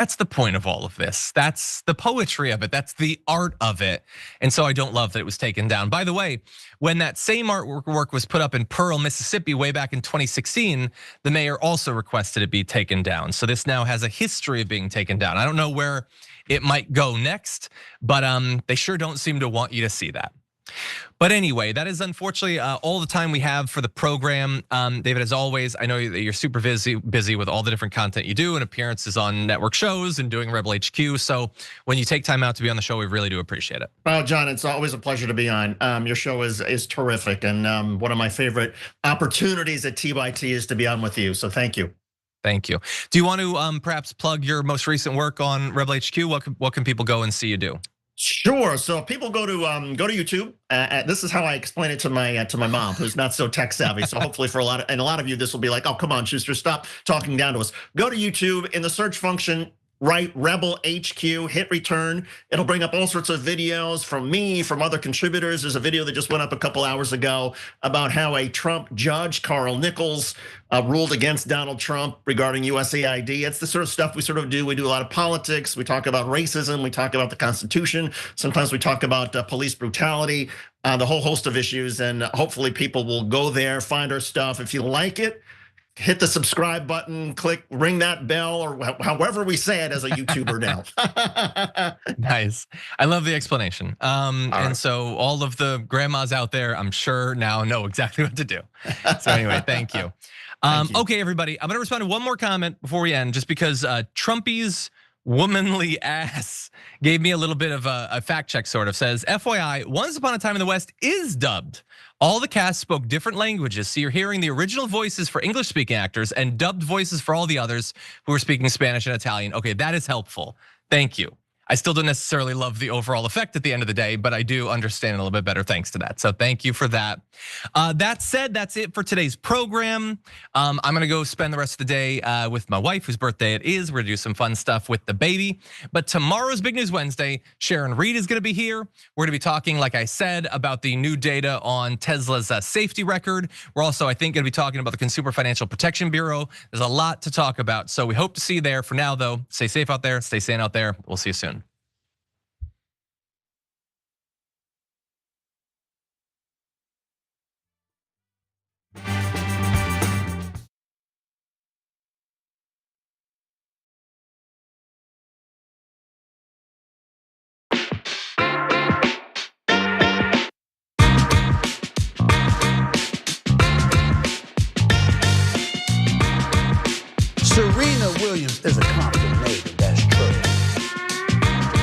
That's the point of all of this. That's the poetry of it. That's the art of it. And so I don't love that it was taken down. By the way, when that same artwork was put up in Pearl, Mississippi way back in 2016, the mayor also requested it be taken down. So this now has a history of being taken down. I don't know where it might go next, but they sure don't seem to want you to see that. But anyway, that is unfortunately all the time we have for the program. David, as always, I know that you're super busy with all the different content you do and appearances on network shows and doing Rebel HQ. So when you take time out to be on the show, we really do appreciate it. Oh, John, it's always a pleasure to be on. Your show is terrific, and one of my favorite opportunities at TYT is to be on with you. So thank you. Thank you. Do you want to perhaps plug your most recent work on Rebel HQ? What can people go and see you do? Sure. So if people go to YouTube, this is how I explain it to my mom, who's not so tech savvy. So hopefully for a lot of you, this will be like, oh, come on, Schuster, stop talking down to us. Go to YouTube, in the search function, write Rebel HQ, hit return. It'll bring up all sorts of videos from me, from other contributors. There's a video that just went up a couple hours ago about how a Trump judge, Carl Nichols, ruled against Donald Trump regarding USAID. It's the sort of stuff we sort of do. We do a lot of politics. We talk about racism. We talk about the Constitution. Sometimes we talk about police brutality, the whole host of issues. And hopefully people will go there, find our stuff. If you like it, hit the subscribe button, ring that bell, or however we say it as a YouTuber now. Nice. I love the explanation. And so all of the grandmas out there, I'm sure now know exactly what to do. So anyway, thank you. Okay, everybody, I'm gonna respond to one more comment before we end, just because Trumpy's womanly ass gave me a little bit of a fact check, sort of. Says, FYI, Once Upon a Time in the West is dubbed. All the cast spoke different languages, so you're hearing the original voices for English-speaking actors and dubbed voices for all the others who are speaking Spanish and Italian. Okay, that is helpful. Thank you. I still don't necessarily love the overall effect at the end of the day, but I do understand it a little bit better thanks to that. So thank you for that. That said, that's it for today's program. I'm gonna go spend the rest of the day with my wife, whose birthday it is. We're gonna do some fun stuff with the baby. But tomorrow's Big News Wednesday, Sharon Reed is gonna be here. We're gonna be talking, like I said, about the new data on Tesla's safety record. We're also, I think, gonna be talking about the Consumer Financial Protection Bureau. There's a lot to talk about, so we hope to see you there. For now, though, stay safe out there, stay sane out there. We'll see you soon. Serena Williams is a Compton native, that's true.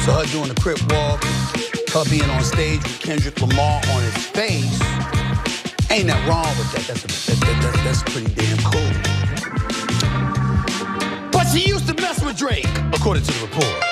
So her doing the crip walk, her being on stage with Kendrick Lamar on his face, ain't nothing wrong with that. That's pretty damn cool. But she used to mess with Drake, according to the reports.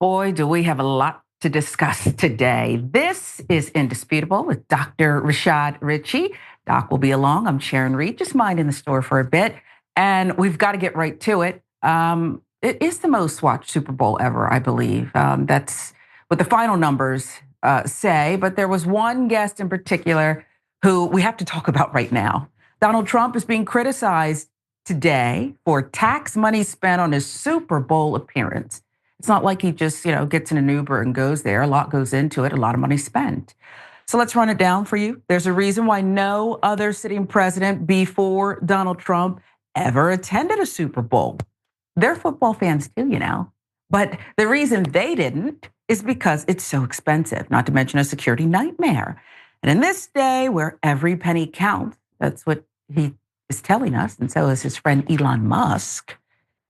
Boy, do we have a lot to discuss today. This is Indisputable with Dr. Rashad Ritchie. Doc will be along. I'm Sharon Reed, just minding the store for a bit. And we've got to get right to it. It is the most watched Super Bowl ever, I believe. That's what the final numbers say. But there was one guest in particular who we have to talk about right now. Donald Trump is being criticized today for tax money spent on his Super Bowl appearance. It's not like he just, gets in an Uber and goes there. A lot goes into it, a lot of money spent. So let's run it down for you. There's a reason why no other sitting president before Donald Trump ever attended a Super Bowl. They're football fans too, But the reason they didn't is because it's so expensive, not to mention a security nightmare. And in this day where every penny counts, that's what he is telling us, and so is his friend Elon Musk,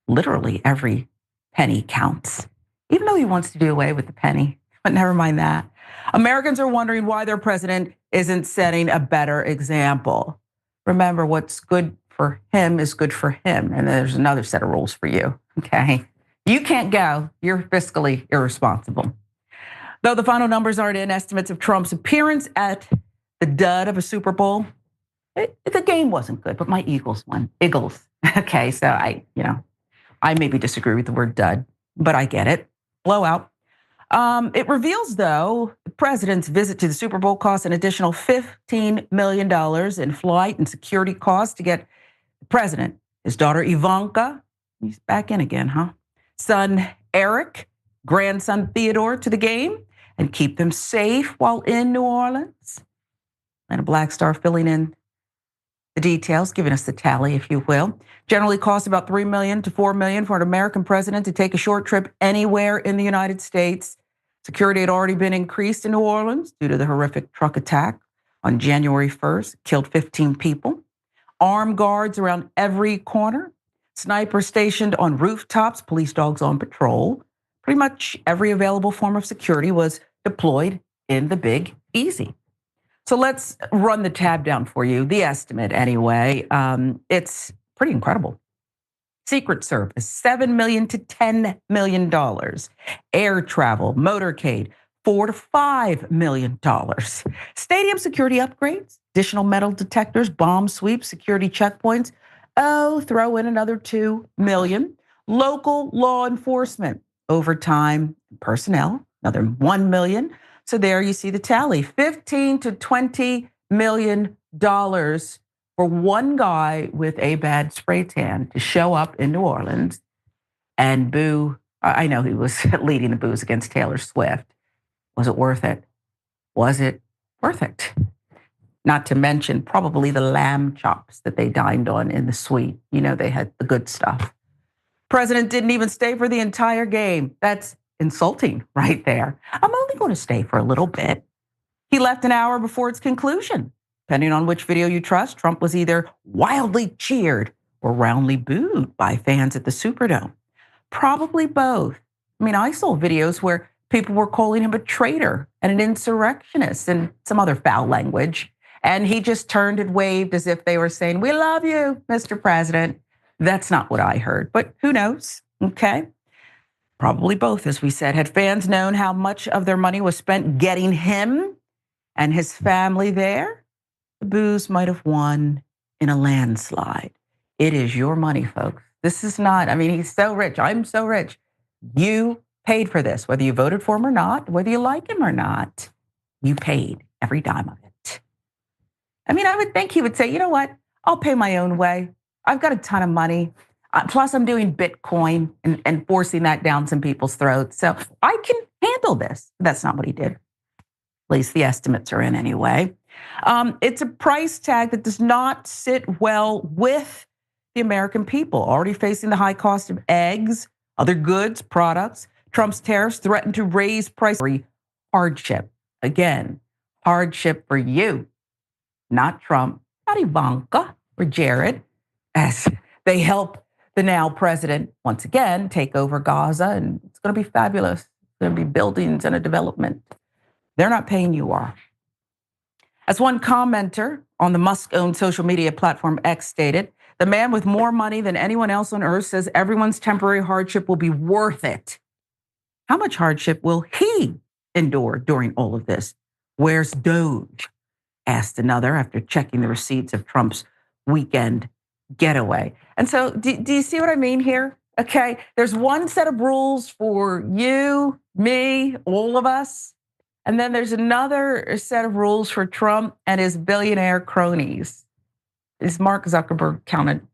literally every penny counts, even though he wants to do away with the penny, but never mind that. Americans are wondering why their president isn't setting a better example. Remember, what's good for him is good for him, and there's another set of rules for you, okay? You can't go, you're fiscally irresponsible. Though the final numbers aren't in, estimates of Trump's appearance at the dud of a Super Bowl, the game wasn't good, but my Eagles won. Eagles, okay, so I maybe disagree with the word dud, but I get it. Blowout. It reveals, though, the president's visit to the Super Bowl cost an additional $15 million in flight and security costs to get the president, his daughter Ivanka, he's back in again, huh? Son Eric, grandson Theodore to the game and keep them safe while in New Orleans. And a Black Star filling in the details, giving us the tally, if you will. Generally costs about $3 million to $4 million for an American president to take a short trip anywhere in the United States. Security had already been increased in New Orleans due to the horrific truck attack on January 1st, killed 15 people. Armed guards around every corner, snipers stationed on rooftops, police dogs on patrol. Pretty much every available form of security was deployed in the Big Easy. So let's run the tab down for you, the estimate anyway. It's pretty incredible. Secret Service, $7 million to $10 million. Air travel, motorcade, $4 to $5 million. Stadium security upgrades, additional metal detectors, bomb sweeps, security checkpoints. Oh, throw in another $2 million. Local law enforcement, overtime, personnel, another $1 million. So there you see the tally, $15 to $20 million for one guy with a bad spray tan to show up in New Orleans and boo. I know he was leading the boos against Taylor Swift. Was it worth it? Was it worth it? Not to mention probably the lamb chops that they dined on in the suite. They had the good stuff. President didn't even stay for the entire game. That's insulting right there. I'm only going to stay for a little bit. He left an hour before its conclusion. Depending on which video you trust, Trump was either wildly cheered or roundly booed by fans at the Superdome. Probably both. I saw videos where people were calling him a traitor and an insurrectionist and some other foul language. And he just turned and waved as if they were saying, "We love you, Mr. President." That's not what I heard, but who knows, okay? Probably both, as we said. Had fans known how much of their money was spent getting him and his family there, the boos might have won in a landslide. It is your money, folks. This is not, he's so rich. I'm so rich. You paid for this, whether you voted for him or not, whether you like him or not. You paid every dime of it. I would think he would say, you know what? I'll pay my own way. I've got a ton of money. Plus, I'm doing Bitcoin and forcing that down some people's throats. So I can handle this. That's not what he did. At least the estimates are in anyway. It's a price tag that does not sit well with the American people, already facing the high cost of eggs, other goods, products. Trump's tariffs threaten to raise prices. Hardship. Again, hardship for you, not Trump, not Ivanka or Jared, as they help the now president once again take over Gaza, and it's going to be fabulous. There'll be buildings and a development. They're not paying, you are. As one commenter on the Musk-owned social media platform X stated, the man with more money than anyone else on earth says everyone's temporary hardship will be worth it How much hardship will he endure during all of this? Where's Doge? Asked another after checking the receipts of Trump's weekend getaway. And so do you see what I mean here? Okay, there's one set of rules for you, me, all of us. And then there's another set of rules for Trump and his billionaire cronies. Is Mark Zuckerberg counted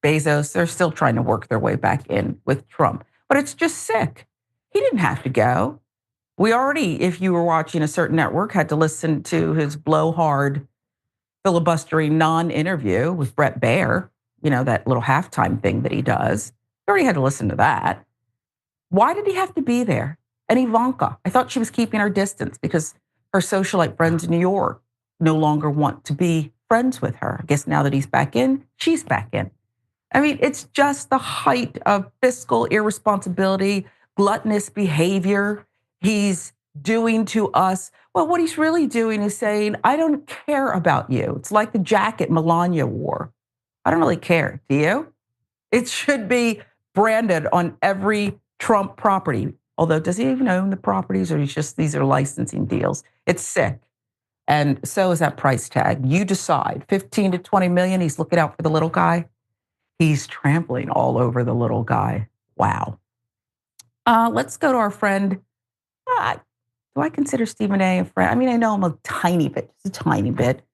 Bezos? They're still trying to work their way back in with Trump. But it's just sick. He didn't have to go. We already, if you were watching a certain network, had to listen to his blowhard, filibustering non-interview with Brett Baer, that little halftime thing that he does. You already had to listen to that. Why did he have to be there? And Ivanka, I thought she was keeping her distance because her socialite friends in New York no longer want to be friends with her. I guess now that he's back in, she's back in. I mean, it's just the height of fiscal irresponsibility, gluttonous behavior he's doing to us. Well, what he's really doing is saying, I don't care about you. It's like the jacket Melania wore. I don't really care. Do you? It should be branded on every Trump property. Although, does he even own the properties, or these are licensing deals? It's sick. And so is that price tag. You decide, 15 to 20 million, he's looking out for the little guy. He's trampling all over the little guy. Wow. Let's go to our friend. Do I consider Stephen A. a friend? I mean, I know him a tiny bit, just a tiny bit.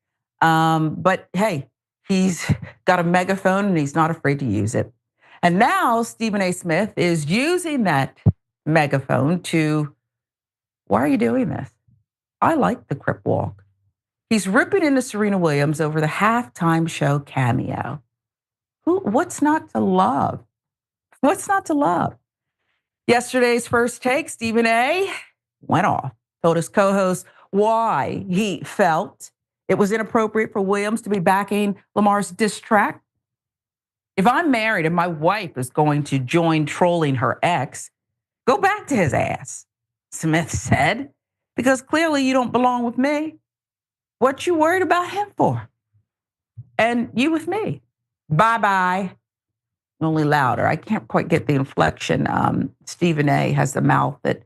But hey, he's got a megaphone and he's not afraid to use it. And now Stephen A. Smith is using that megaphone to, why are you doing this? I like the Crip Walk. He's ripping into Serena Williams over the halftime show cameo. What's not to love? What's not to love? Yesterday's First Take, Stephen A. went off, told his co-host why he felt it was inappropriate for Williams to be backing Lamar's diss track. If I'm married and my wife is going to join trolling her ex, go back to his ass, Smith said, because clearly you don't belong with me. What you worried about him for? And you with me. Bye-bye. Only louder. I can't quite get the inflection. Stephen A. has the mouth that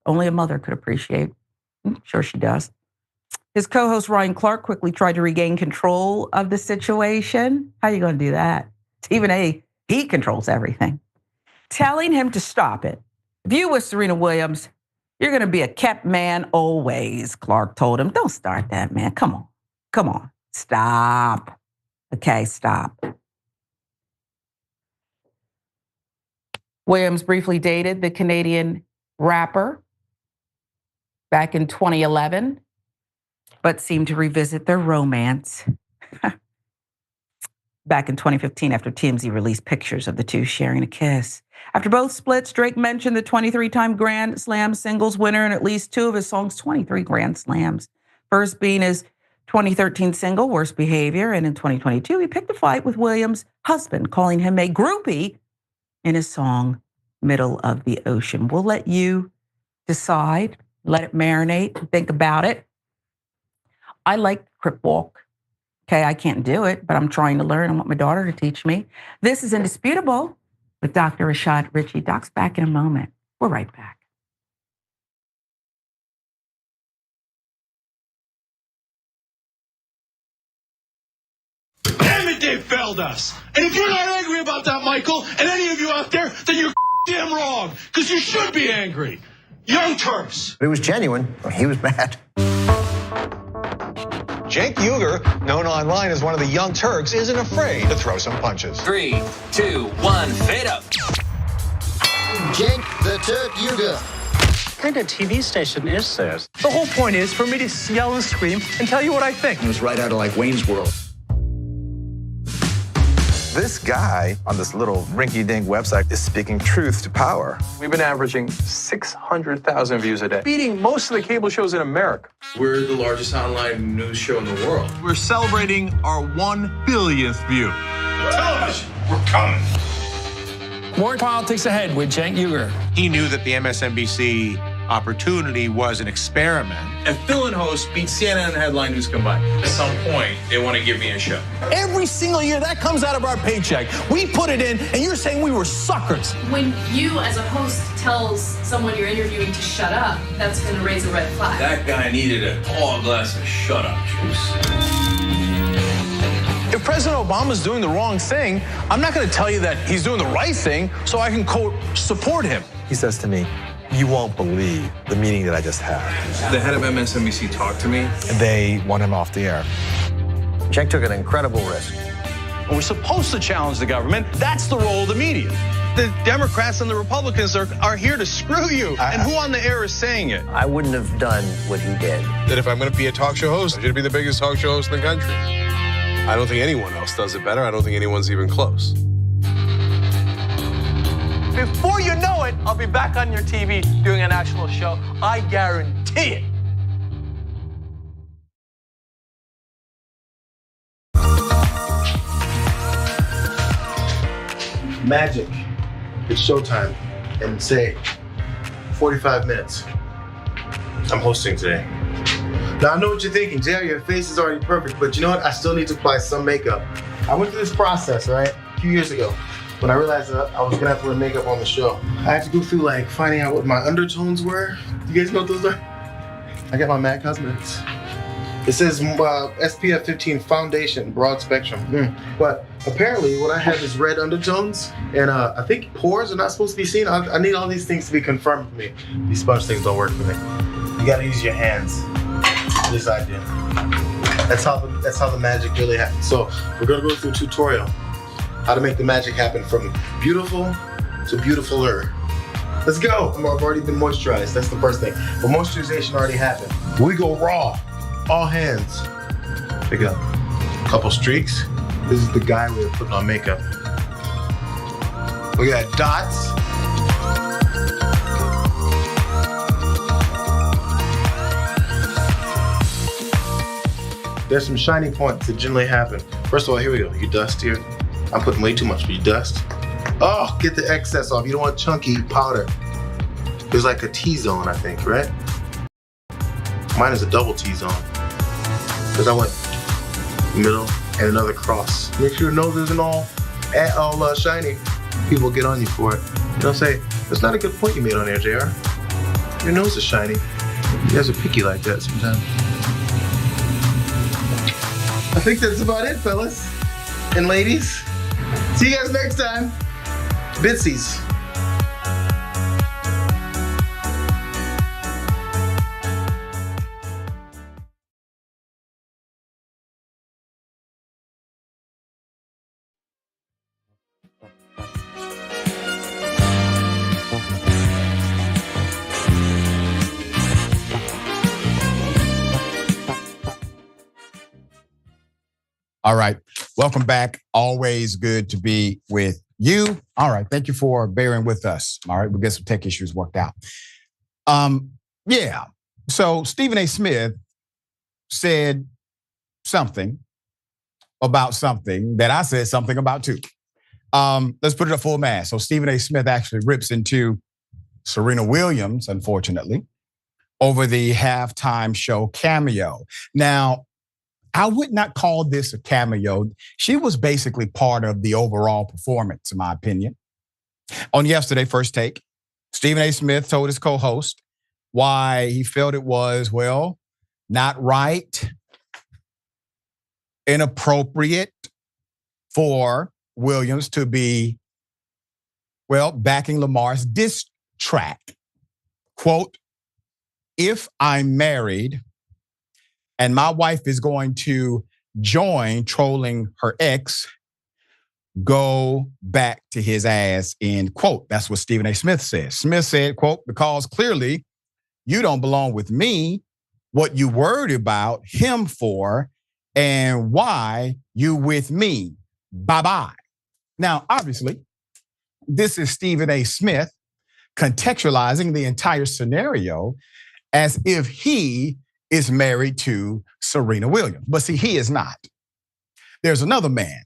only a mother could appreciate. I'm sure she does. His co-host Ryan Clark quickly tried to regain control of the situation. How are you going to do that? Stephen A., he controls everything. Telling him to stop it. If you were Serena Williams, you're going to be a kept man always, Clark told him. Don't start that, man. Come on. Stop. Okay, stop. Williams briefly dated the Canadian rapper back in 2011, but seemed to revisit their romance back in 2015 after TMZ released pictures of the two sharing a kiss. After both splits, Drake mentioned the 23-time Grand Slam singles winner in at least two of his songs' 23 Grand Slams. First being his 2013 single, Worst Behavior, and in 2022, he picked a fight with Williams' husband, calling him a groupie in his song, Middle of the Ocean. We'll let you decide, let it marinate, think about it. I like the Crip Walk. Okay, I can't do it, but I'm trying to learn. I want my daughter to teach me. This is Indisputable with Dr. Rashad Ritchie. Doc's back in a moment. We're right back. Damn it, they failed us. And if you're not angry about that, Michael, and any of you out there, then you're damn wrong, because you should be angry. Young Turks. It was genuine. He was mad. Cenk Uygur, known online as one of the Young Turks, isn't afraid to throw some punches. 3, 2, 1, fade up. Cenk the Turk Uygur. What kind of TV station is this? The whole point is for me to yell and scream and tell you what I think. It was right out of like Wayne's World. This guy on this little rinky-dink website is speaking truth to power. We've been averaging 600,000 views a day, beating most of the cable shows in America. We're the largest online news show in the world. We're celebrating our 1 billionth view. Television, we're coming. More politics ahead with Cenk Uygur. He knew that the MSNBC opportunity was an experiment. And Phil and host beat CNN and Headline News combined. At some point, they want to give me a show. Every single year, that comes out of our paycheck. We put it in, and you're saying we were suckers. When you, as a host, tells someone you're interviewing to shut up, that's going to raise a red flag. That guy needed a tall glass of shut up juice. If President Obama's doing the wrong thing, I'm not going to tell you that he's doing the right thing so I can, quote, support him. He says to me, "You won't believe the meeting that I just had." The head of MSNBC talked to me. They want him off the air. Cenk took an incredible risk. We're supposed to challenge the government. That's the role of the media. The Democrats and the Republicans are here to screw you. And who on the air is saying it? I wouldn't have done what he did. That if I'm going to be a talk show host, I should be the biggest talk show host in the country. I don't think anyone else does it better. I don't think anyone's even close. Before you know it, I'll be back on your TV doing a national show. I guarantee it. Magic. It's showtime. And say 45 minutes. I'm hosting today. Now, I know what you're thinking, Jerry, your face is already perfect, but you know what? I still need to apply some makeup. I went through this process, right? A few years ago, when I realized that I was gonna have to wear makeup on the show. I had to go through like finding out what my undertones were. You guys know what those are? I got my MAC Cosmetics. It says SPF 15 foundation, broad spectrum. But apparently what I have is red undertones, and I think pores are not supposed to be seen. I need all these things to be confirmed for me. These sponge things don't work for me. You gotta use your hands. This idea. That's how the magic really happens. So we're gonna go through a tutorial how to make the magic happen from beautiful to beautifuler. Let's go. I've already been moisturized. That's the first thing. But moisturization already happened. We go raw, all hands. Pick up a couple streaks. This is the guy way of putting on makeup. We got dots. There's some shiny points that generally happen. First of all, here we go. You dust here. I'm putting way too much, but you dust. Oh, get the excess off. You don't want chunky powder. There's like a T-zone, I think, right? Mine is a double T-zone. Because I went middle and another cross. Make sure your nose isn't all shiny. People get on you for it. They'll say, that's not a good point you made on there, JR. Your nose is shiny. You guys are picky like that sometimes. I think that's about it, fellas and ladies. See you guys next time. Bitsies. All right, welcome back. Always good to be with you. All right, thank you for bearing with us. All right, we'll get some tech issues worked out. Yeah, so Stephen A. Smith said something about something that I said something about too. Let's put it at full mass. So Stephen A. Smith actually rips into Serena Williams, unfortunately, over the halftime show cameo. Now, I would not call this a cameo. She was basically part of the overall performance, in my opinion. On yesterday, First Take, Stephen A. Smith told his co-host why he felt it was, well, not right, inappropriate for Williams to be, well, backing Lamar's diss track. Quote, if I'm married and my wife is going to join trolling her ex, go back to his ass, end quote. That's what Stephen A. Smith said. Smith said, quote, because clearly you don't belong with me, what you worried about him for, and why you with me. Bye-bye. Now, obviously, this is Stephen A. Smith contextualizing the entire scenario as if he is married to Serena Williams. But see, he is not. There's another man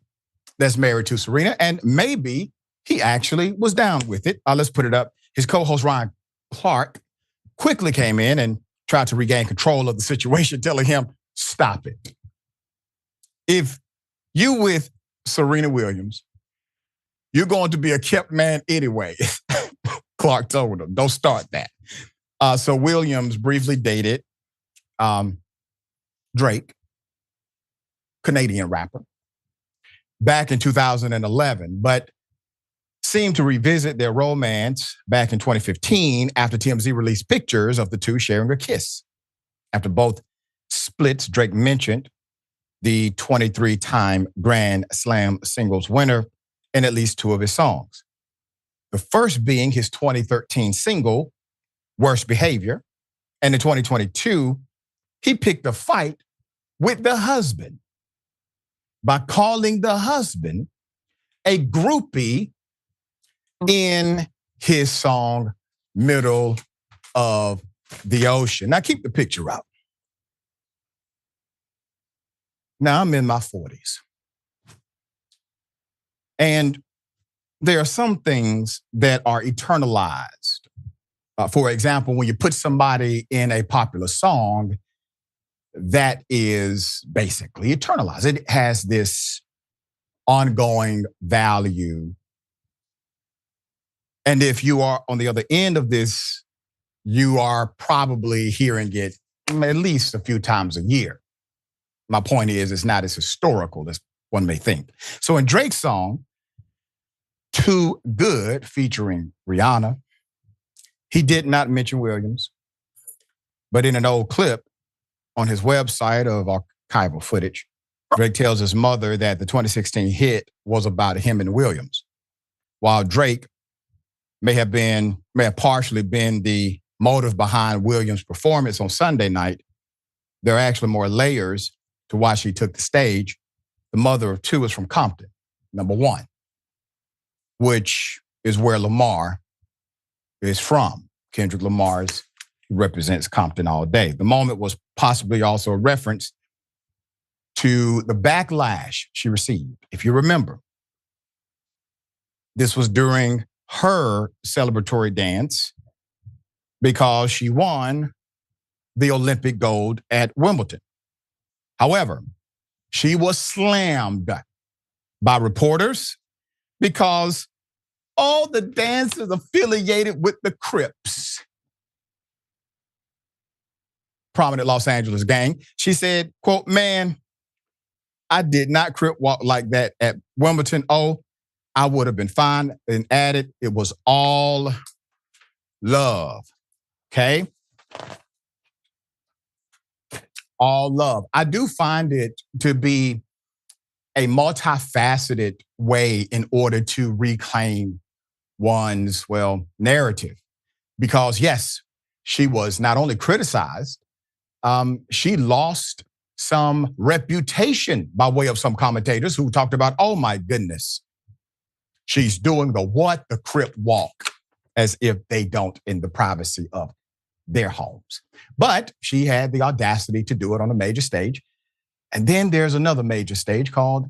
that's married to Serena, and maybe he actually was down with it. Let's put it up. His co-host Ryan Clark quickly came in and tried to regain control of the situation, telling him, stop it. If you with Serena Williams, you're going to be a kept man anyway. Clark told him, don't start that. So Williams briefly dated Drake, Canadian rapper, back in 2011, but seemed to revisit their romance back in 2015 after TMZ released pictures of the two sharing a kiss. After both splits, Drake mentioned the 23-time Grand Slam singles winner in at least 2 of his songs. The first being his 2013 single, Worst Behavior. And in 2022, he picked a fight with the husband by calling the husband a groupie in his song, Middle of the Ocean. Now keep the picture up. Now I'm in my 40s. And there are some things that are eternalized. For example, when you put somebody in a popular song, that is basically eternalized. It has this ongoing value. And if you are on the other end of this, you are probably hearing it at least a few times a year. My point is, it's not as historical as one may think. So in Drake's song, Too Good, featuring Rihanna, he did not mention Williams, but in an old clip on his website of archival footage, Drake tells his mother that the 2016 hit was about him and Williams. While Drake may have partially been the motive behind Williams' performance on Sunday night, there are actually more layers to why she took the stage. The mother of 2 is from Compton, number 1, which is where Lamar is from. Kendrick Lamar's represents Compton all day. The moment was possibly also a reference to the backlash she received. If you remember, this was during her celebratory dance because she won the Olympic gold at Wimbledon. However, she was slammed by reporters because all the dancers affiliated with the Crips, prominent Los Angeles gang. She said, quote, man, I did not Crip walk like that at Wimbledon. Oh, I would have been fine. And added, it was all love, okay? All love. I do find it to be a multifaceted way in order to reclaim one's, narrative. Because yes, she was not only criticized, she lost some reputation by way of some commentators who talked about, oh my goodness, she's doing the Crip walk, as if they don't in the privacy of their homes. But she had the audacity to do it on a major stage. And then there's another major stage called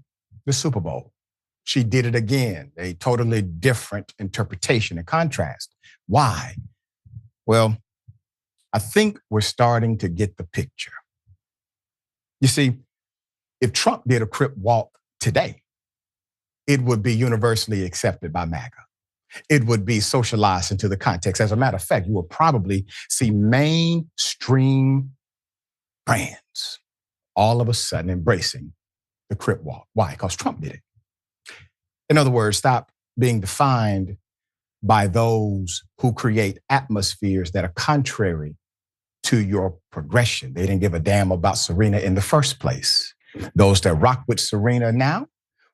the Super Bowl. She did it again, a totally different interpretation and contrast. Why? Well, I think we're starting to get the picture. You see, if Trump did a Crip walk today, it would be universally accepted by MAGA. It would be socialized into the context. As a matter of fact, you will probably see mainstream brands all of a sudden embracing the Crip walk. Why? Because Trump did it. In other words, stop being defined by those who create atmospheres that are contrary to your progression. They didn't give a damn about Serena in the first place. Those that rock with Serena now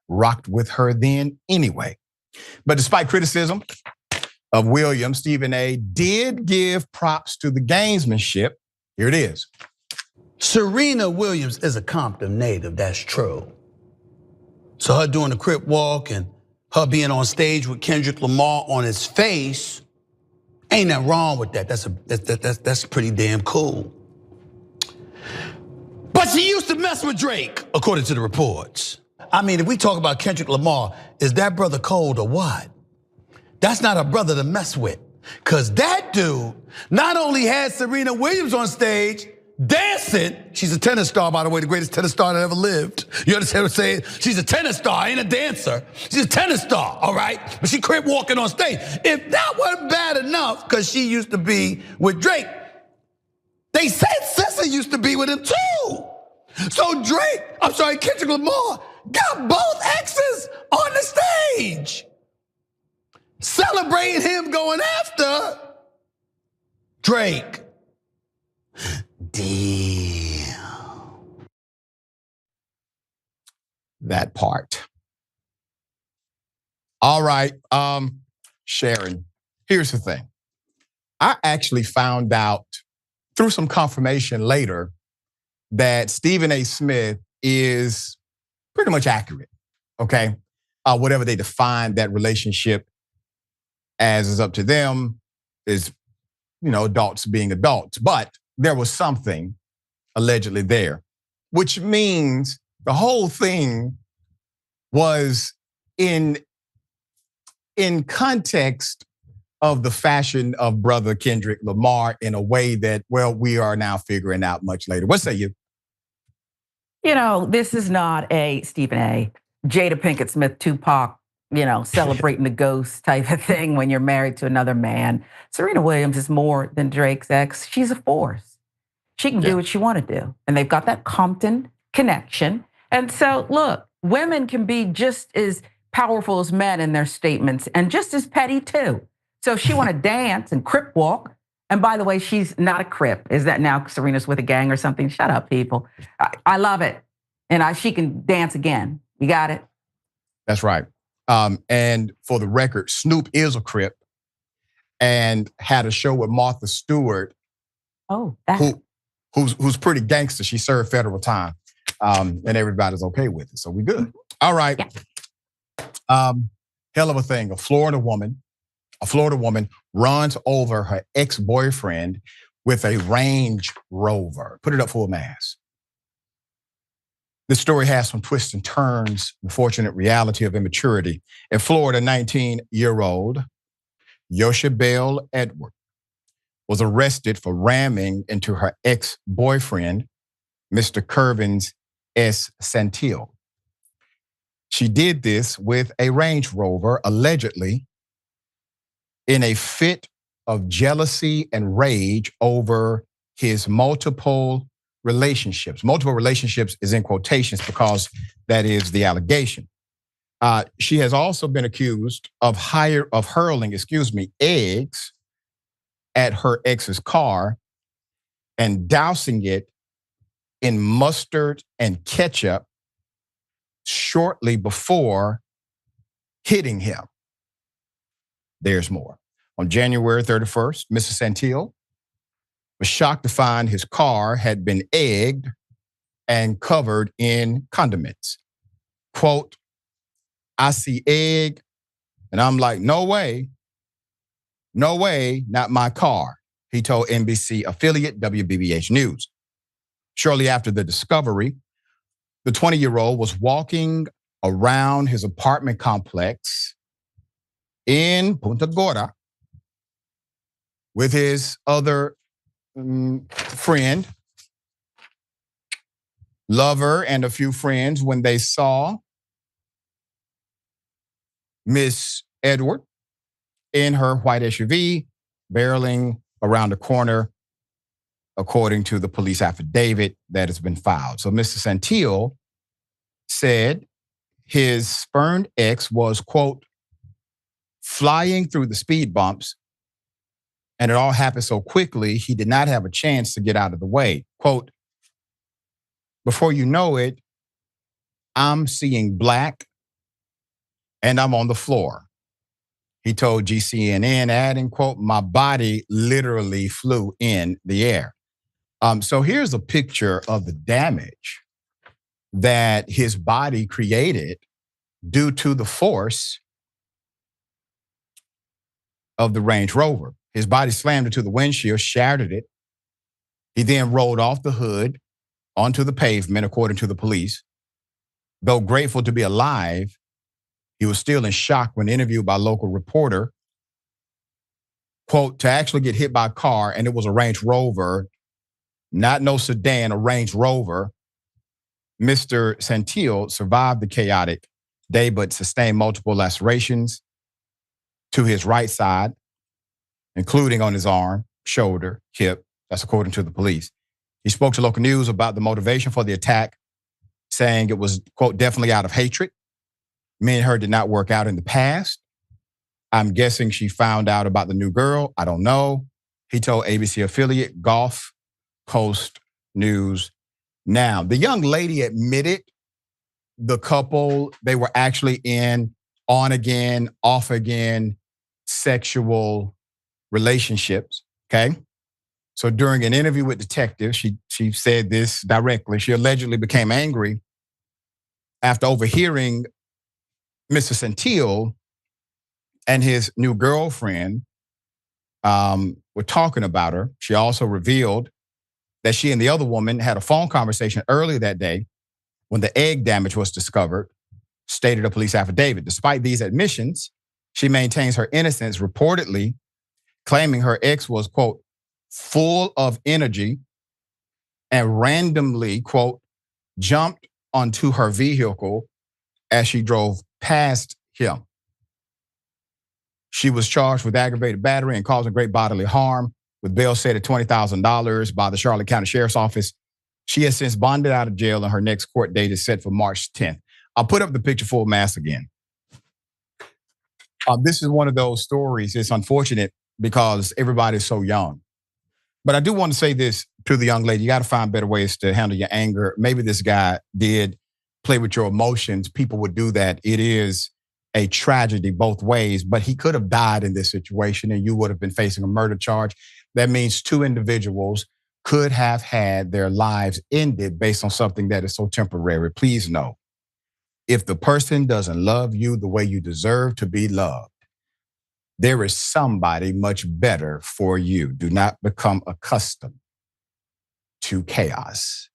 rocked with her then anyway. But despite criticism of Williams, Stephen A. did give props to the gamesmanship. Here it is. Serena Williams is a Compton native, that's true. So her doing the Crip walk and her being on stage with Kendrick Lamar on his face, ain't nothing wrong with that. That's pretty damn cool. But she used to mess with Drake, according to the reports. I mean, if we talk about Kendrick Lamar, is that brother cold or what? That's not a brother to mess with. Because that dude not only had Serena Williams on stage dancing, she's a tennis star, by the way, the greatest tennis star that ever lived. You understand what I'm saying? She's a tennis star, ain't a dancer. She's a tennis star, all right? But she crip walking on stage. If that wasn't bad enough, because she used to be with Drake, they said Sissa used to be with him too. So Kendrick Lamar got both exes on the stage, celebrating him going after Drake. Damn. That part. All right, Sharon, here's the thing. I actually found out through some confirmation later that Stephen A. Smith is pretty much accurate, okay? Whatever they define that relationship as is up to them, is, adults being adults. But there was something allegedly there, which means the whole thing was in context of the fashion of brother Kendrick Lamar in a way that, well, we are now figuring out much later. What say you? This is not a Stephen A. Jada Pinkett Smith, Tupac, celebrating the ghost type of thing when you're married to another man. Serena Williams is more than Drake's ex. She's a force. She can do what she want to do. And they've got that Compton connection. And so, look, women can be just as powerful as men in their statements and just as petty too. So if she want to dance and crip walk, and by the way, she's not a crip. Is that now Serena's with a gang or something? Shut up, people. I love it. And she can dance again. You got it? That's right. And for the record, Snoop is a crip and had a show with Martha Stewart. Oh, who's pretty gangster. She served federal time. And everybody's okay with it. So we good. All right. Yeah. Hell of a thing. A Florida woman runs over her ex-boyfriend with a Range Rover. Put it up full mass. This story has some twists and turns, unfortunate reality of immaturity. In Florida, 19-year-old Yoshabelle Edward was arrested for ramming into her ex-boyfriend, Mr. Kervins S. Santil. She did this with a Range Rover, allegedly, in a fit of jealousy and rage over his multiple relationships. Multiple relationships is in quotations because that is the allegation. She has also been accused of hurling eggs at her ex's car and dousing it in mustard and ketchup shortly before hitting him. There's more. On January 31st, Mr. Santil was shocked to find his car had been egged and covered in condiments. Quote, "I see egg," and I'm like, no way, not my car, he told NBC affiliate WBBH News. Shortly after the discovery, the 20-year-old was walking around his apartment complex in Punta Gorda with his other friend, lover, and a few friends when they saw Miss Edward in her white SUV barreling around the corner, according to the police affidavit that has been filed. So Mr. Santil said his spurned ex was, quote, flying through the speed bumps, and it all happened so quickly, he did not have a chance to get out of the way. Quote, "Before you know it, I'm seeing black and I'm on the floor," he told GCNN, adding, quote, "My body literally flew in the air." So here's a picture of the damage that his body created due to the force of the Range Rover. His body slammed into the windshield, shattered it. He then rolled off the hood onto the pavement, according to the police. Though grateful to be alive, he was still in shock when interviewed by a local reporter. quote, to actually get hit by a car, and it was a Range Rover, not no sedan, a Range Rover. Mr. Santillo survived the chaotic day, but sustained multiple lacerations to his right side, including on his arm, shoulder, hip. That's according to the police. He spoke to local news about the motivation for the attack, saying it was, quote, definitely out of hatred. Me and her did not work out in the past. I'm guessing she found out about the new girl. I don't know. He told ABC affiliate Gulf Coast News Now. The young lady admitted the couple, they were actually in on again, off again sexual relationships, okay? So during an interview with detectives, she said this directly. She allegedly became angry after overhearing Mr. Santillo and his new girlfriend were talking about her. She also revealed that she and the other woman had a phone conversation earlier that day when the egg damage was discovered, stated a police affidavit. Despite these admissions, she maintains her innocence, reportedly claiming her ex was, quote, full of energy and randomly, quote, jumped onto her vehicle as she drove past him. She was charged with aggravated battery and causing great bodily harm, with bail set at $20,000 by the Charlotte County Sheriff's Office. She has since bonded out of jail, and her next court date is set for March 10th. I'll put up the picture full mask again. This is one of those stories. It's unfortunate because everybody's so young. But I do want to say this to the young lady. You got to find better ways to handle your anger. Maybe this guy did play with your emotions. People would do that. It is a tragedy both ways, but he could have died in this situation and you would have been facing a murder charge. That means two individuals could have had their lives ended based on something that is so temporary. Please know, if the person doesn't love you the way you deserve to be loved, there is somebody much better for you. Do not become accustomed to chaos.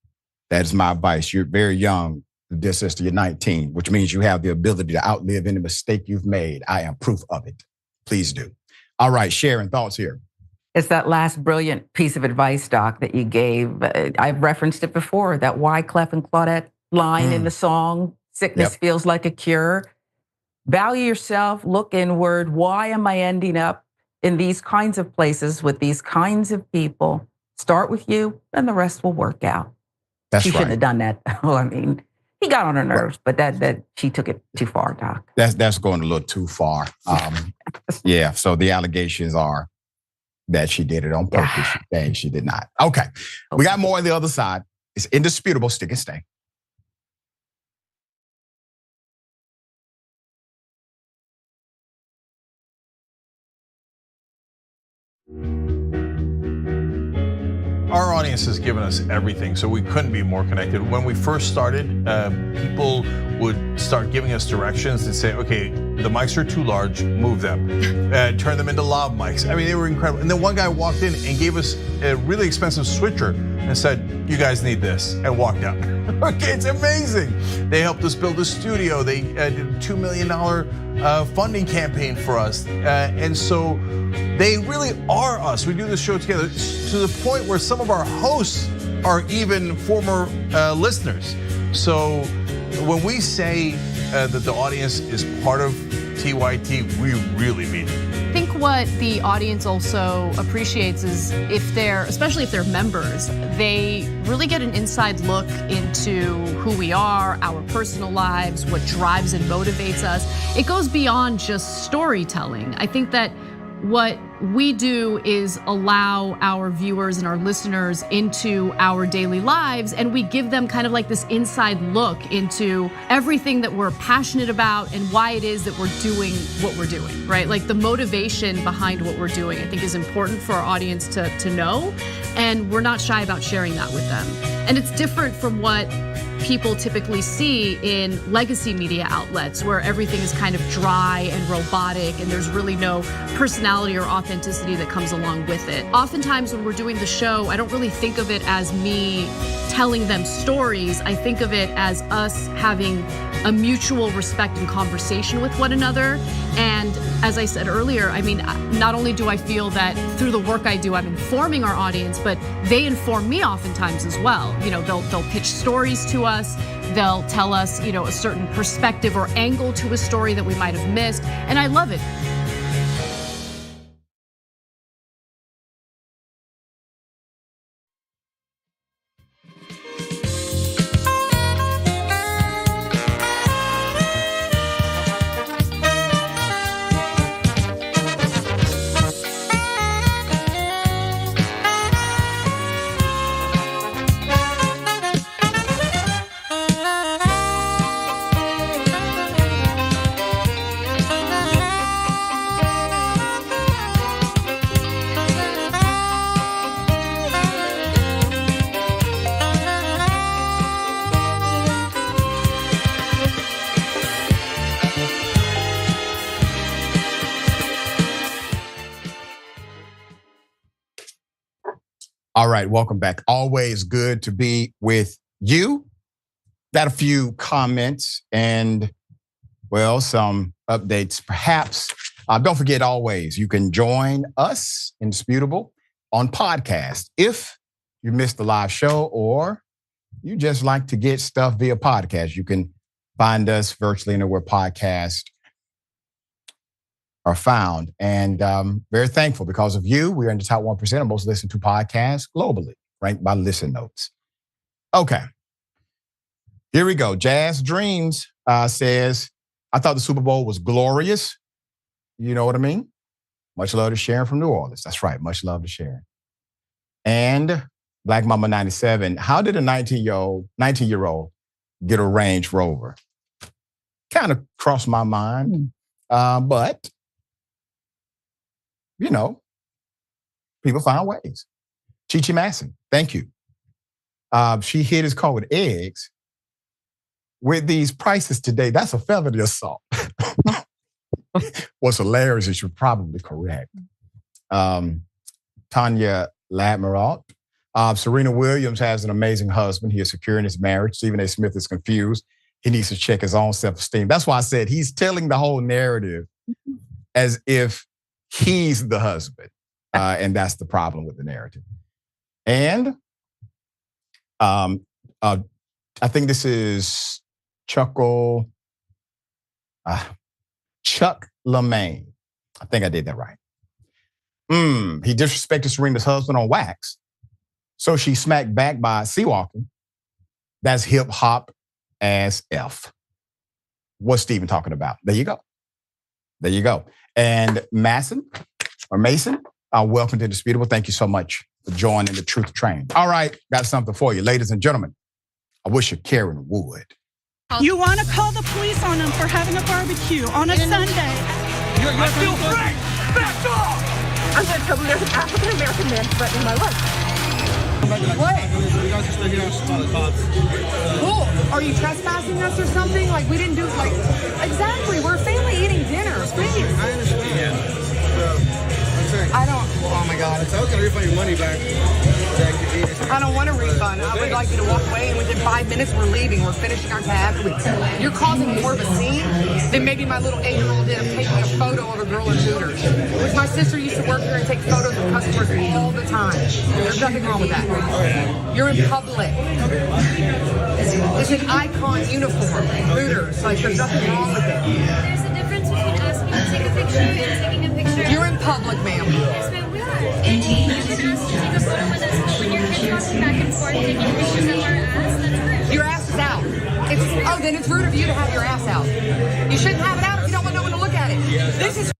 That is my advice. You're very young, dear sister, you're 19, which means you have the ability to outlive any mistake you've made. I am proof of it. Please do. All right, Sharon, thoughts here. It's that last brilliant piece of advice, Doc, that you gave. I've referenced it before, that Wyclef and Claudette line in the song, sickness feels like a cure. Value yourself, look inward. Why am I ending up in these kinds of places with these kinds of people? Start with you, and the rest will work out. That's she right. Shouldn't have done that. Well, I mean, he got on her nerves, but that she took it too far, Doc. That's going a little too far. Yeah, so the allegations are that she did it on purpose. She did not. Okay, we got more on the other side. It's indisputable. Stick and stay. Our audience has given us everything, so we couldn't be more connected. When we first started, people would start giving us directions and say, okay, the mics are too large, move them. Turn them into lav mics. I mean, they were incredible. And then one guy walked in and gave us a really expensive switcher and said, you guys need this, and walked out. Okay, it's amazing. They helped us build a studio. They did a $2 million funding campaign for us. And so they really are us. We do this show together to the point where some of our hosts are even former listeners. So when we say that the audience is part of TYT, we really mean it. I think what the audience also appreciates is especially if they're members, they really get an inside look into who we are, our personal lives, what drives and motivates us. It goes beyond just storytelling. I think that what we do is allow our viewers and our listeners into our daily lives, and we give them kind of like this inside look into everything that we're passionate about and why it is that we're doing what we're doing, right? Like the motivation behind what we're doing, I think is important for our audience to know, and we're not shy about sharing that with them. And it's different from what people typically see in legacy media outlets where everything is kind of dry and robotic and there's really no personality or authenticity that comes along with it. Oftentimes when we're doing the show, I don't really think of it as me telling them stories. I think of it as us having a mutual respect and conversation with one another And as I said earlier, I mean, not only do I feel that through the work I do, I'm informing our audience, but they inform me oftentimes as well. You know, they'll pitch stories to us. They'll tell us, you know, a certain perspective or angle to a story that we might have missed. And I love it. All right, welcome back. Always good to be with you. Got a few comments and, well, some updates perhaps. Don't forget, always, you can join us, Indisputable, on podcast. If you missed the live show or you just like to get stuff via podcast, you can find us virtually anywhere podcasts are found. And very thankful because of you. We're in the top 1% of most listened to podcasts globally, ranked by Listen Notes. Okay, here we go. Jazz Dreams says, I thought the Super Bowl was glorious. You know what I mean? Much love to Sharon from New Orleans. That's right, much love to Sharon. And Black Mama 97, how did a 19-year-old get a Range Rover? Kind of crossed my mind, but you know, people find ways. Chichi Masson, thank you. She hit his car with eggs. With these prices today, that's a felony assault. What's hilarious is you're probably correct. Tanya Ladmiral. Serena Williams has an amazing husband. He is secure in his marriage. Stephen A. Smith is confused. He needs to check his own self-esteem. That's why I said he's telling the whole narrative as if he's the husband. And that's the problem with the narrative. And I think this is Chuck LeMaine. I think I did that right. He disrespected Serena's husband on wax. So she smacked back by sea-walking. That's hip hop as F. What's Stephen talking about? There you go. There you go. And Mason, welcome to Indisputable. Thank you so much for joining the Truth Train. All right, got something for you. Ladies and gentlemen, I wish you Karen would. You want to call the police on them for having a barbecue on a Sunday. I feel free! Back off! I'm going to tell them there's an African-American man threatening my life. What? You guys are still here by the cops. Cool. Are you trespassing us or something? Like, we didn't do, like... Exactly. We're a family eating dinner. Please. I understand. Yeah. I don't... Oh, my God. I was going to refund your money back. I don't want a refund. I would like you to walk away, and within 5 minutes, we're leaving. We're finishing our tab. You're causing more of a scene than maybe my little 8-year-old did of taking a photo of a girl in Hooters. Which my sister used to work here and take photos of customers all the time. There's nothing wrong with that. You're in public. It's an icon uniform. Hooters. Like, there's nothing wrong with it. There's a difference between asking to take a picture and taking a picture. You're in public, ma'am. Yes, ma'am, we are. And you can ask to take a photo with us when your kids walking back and forth taking pictures of our ass. That's rude. Your ass is out. Then it's rude of you to have your ass out. You shouldn't have it out if you don't want no one to look at it. This is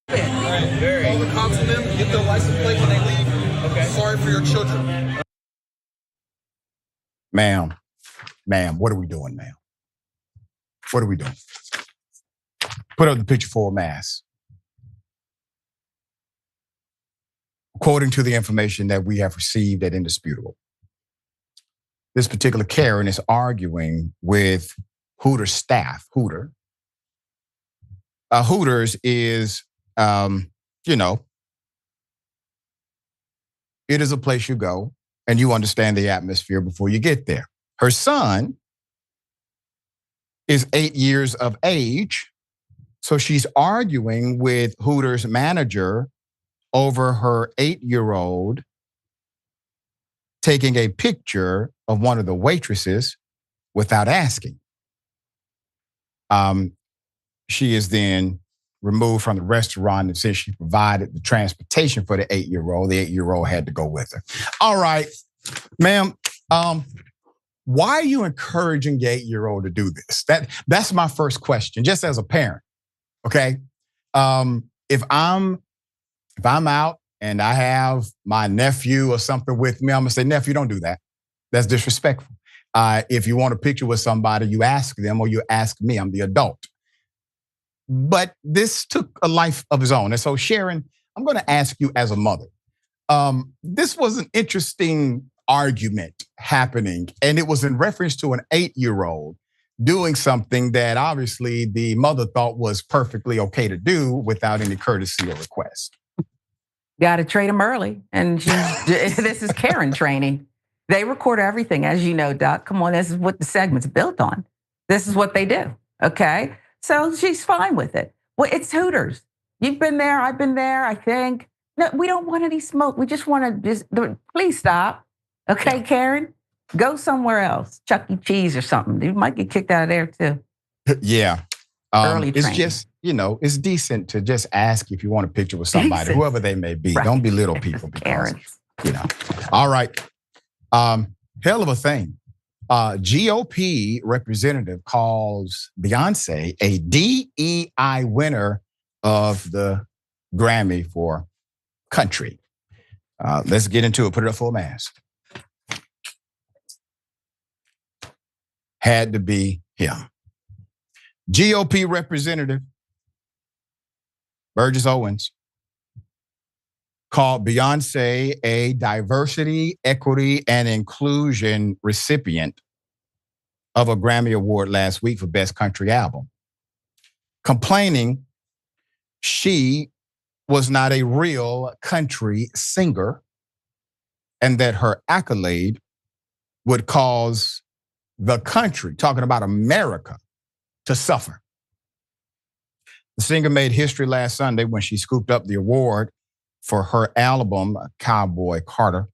All the cops and them get their license plate when they leave. Okay. Sorry for your children. Ma'am, what are we doing, ma'am? What are we doing? Put up the picture for a mass. According to the information that we have received at Indisputable, this particular Karen is arguing with Hooters staff. Hooters is, it is a place you go and you understand the atmosphere before you get there. Her son is 8 years of age, So she's arguing with Hooters manager over her 8-year-old taking a picture of one of the waitresses without asking. She is then removed from the restaurant, and since she provided the transportation for the 8-year-old, the 8-year-old had to go with her. All right, ma'am, why are you encouraging the 8-year-old to do this? That's my first question, just as a parent, okay? If I'm out and I have my nephew or something with me, I'm gonna say, nephew, don't do that. That's disrespectful. If you want a picture with somebody, you ask them or you ask me, I'm the adult. But this took a life of its own. And so, Sharon, I'm gonna ask you as a mother. This was an interesting argument happening, and it was in reference to an 8-year-old doing something that obviously the mother thought was perfectly okay to do without any courtesy or request. Got to trade them early. And this is Karen training. They record everything, as you know, Doc. Come on, this is what the segment's built on. This is what they do, okay? So she's fine with it. Well, it's Hooters. You've been there, I've been there, I think. No, we don't want any smoke. We just want to please stop. Okay, Karen? Go somewhere else. Chuck E. Cheese or something. You might get kicked out of there too. Yeah. Early it's training. just, it's decent to just ask if you want a picture with somebody, whoever they may be. Right. Don't belittle people because, All right. Hell of a thing. GOP representative calls Beyoncé a D.E.I. winner of the Grammy for country. Let's get into it. Put it up full mask. Had to be him. GOP representative Burgess Owens called Beyoncé a diversity, equity, and inclusion recipient of a Grammy Award last week for Best Country Album, complaining she was not a real country singer and that her accolade would cause the country, talking about America, to suffer. The singer made history last Sunday when she scooped up the award for her album, Cowboy Carter.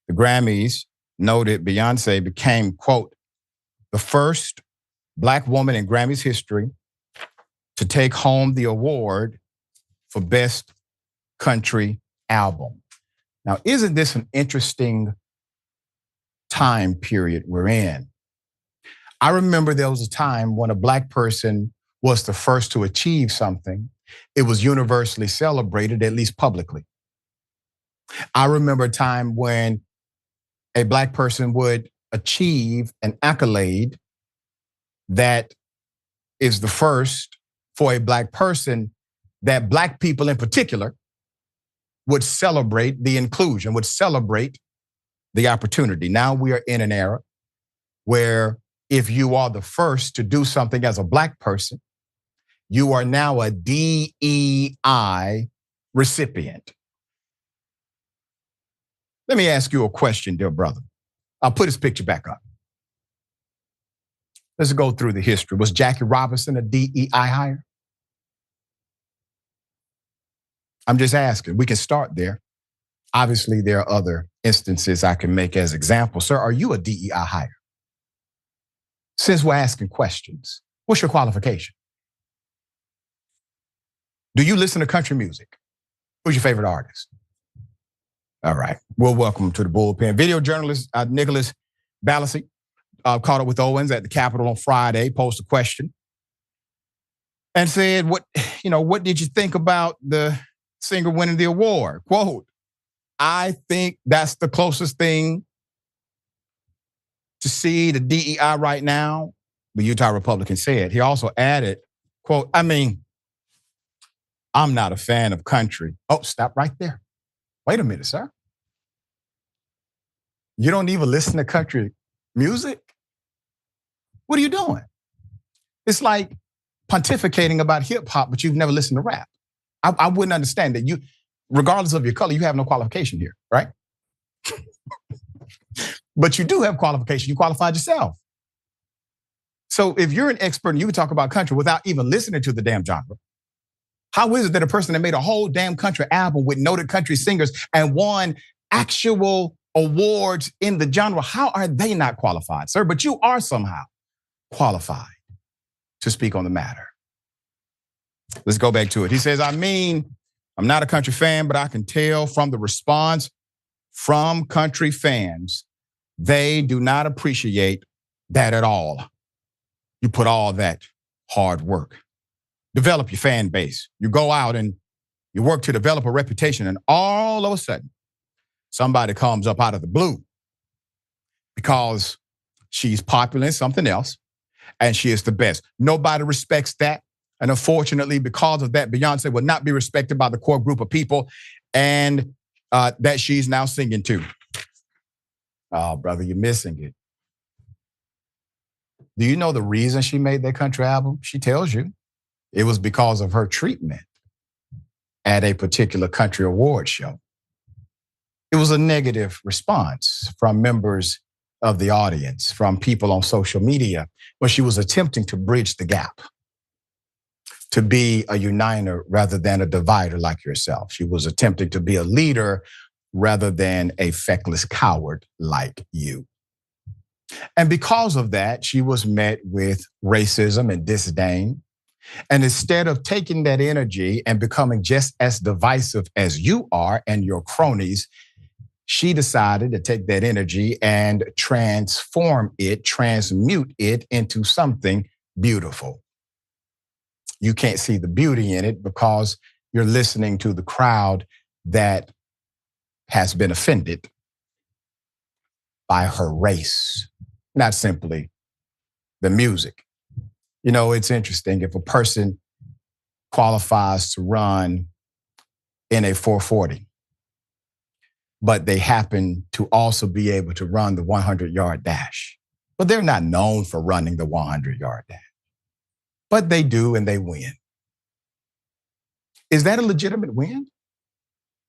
The Grammys noted Beyoncé became, quote, the first Black woman in Grammys history to take home the award for Best Country Album. Now, isn't this an interesting time period we're in? I remember there was a time when a Black person was the first to achieve something. It was universally celebrated, at least publicly. I remember a time when a Black person would achieve an accolade that is the first for a Black person, that Black people in particular would celebrate the inclusion, would celebrate the opportunity. Now we are in an era where if you are the first to do something as a Black person, you are now a DEI recipient. Let me ask you a question, dear brother. I'll put his picture back up. Let's go through the history. Was Jackie Robinson a DEI hire? I'm just asking. We can start there. Obviously, there are other instances I can make as examples. Sir, are you a DEI hire? Since we're asking questions, what's your qualification? Do you listen to country music? Who's your favorite artist? All right. Well, welcome to the bullpen. Video journalist Nicholas Balassi caught up with Owens at the Capitol on Friday, posed a question, and said, what did you think about the singer winning the award? Quote, I think that's the closest thing to see the DEI right now, the Utah Republican said. He also added, quote, I'm not a fan of country. Oh, stop right there. Wait a minute, sir. You don't even listen to country music? What are you doing? It's like pontificating about hip hop, but you've never listened to rap. I wouldn't understand that. You, regardless of your color, you have no qualification here, right? But you do have qualification. You qualified yourself. So if you're an expert and you can talk about country without even listening to the damn genre, how is it that a person that made a whole damn country album with noted country singers and won actual awards in the genre, how are they not qualified, sir? But you are somehow qualified to speak on the matter. Let's go back to it. He says, I'm not a country fan, but I can tell from the response from country fans, they do not appreciate that at all. You put all that hard work. Develop your fan base. You go out and you work to develop a reputation, and all of a sudden, somebody comes up out of the blue because she's popular in something else and she is the best. Nobody respects that. And unfortunately, because of that, Beyoncé will not be respected by the core group of people and that she's now singing to. Oh, brother, you're missing it. Do you know the reason she made that country album? She tells you. It was because of her treatment at a particular country award show. It was a negative response from members of the audience, from people on social media, where she was attempting to bridge the gap, to be a uniter rather than a divider like yourself. She was attempting to be a leader rather than a feckless coward like you. And because of that, she was met with racism and disdain. And instead of taking that energy and becoming just as divisive as you are and your cronies, she decided to take that energy and transmute it into something beautiful. You can't see the beauty in it because you're listening to the crowd that has been offended by her race, not simply the music. You know, it's interesting. If a person qualifies to run in a 440, but they happen to also be able to run the 100-yard dash, but they're not known for running the 100-yard dash, but they do and they win. Is that a legitimate win?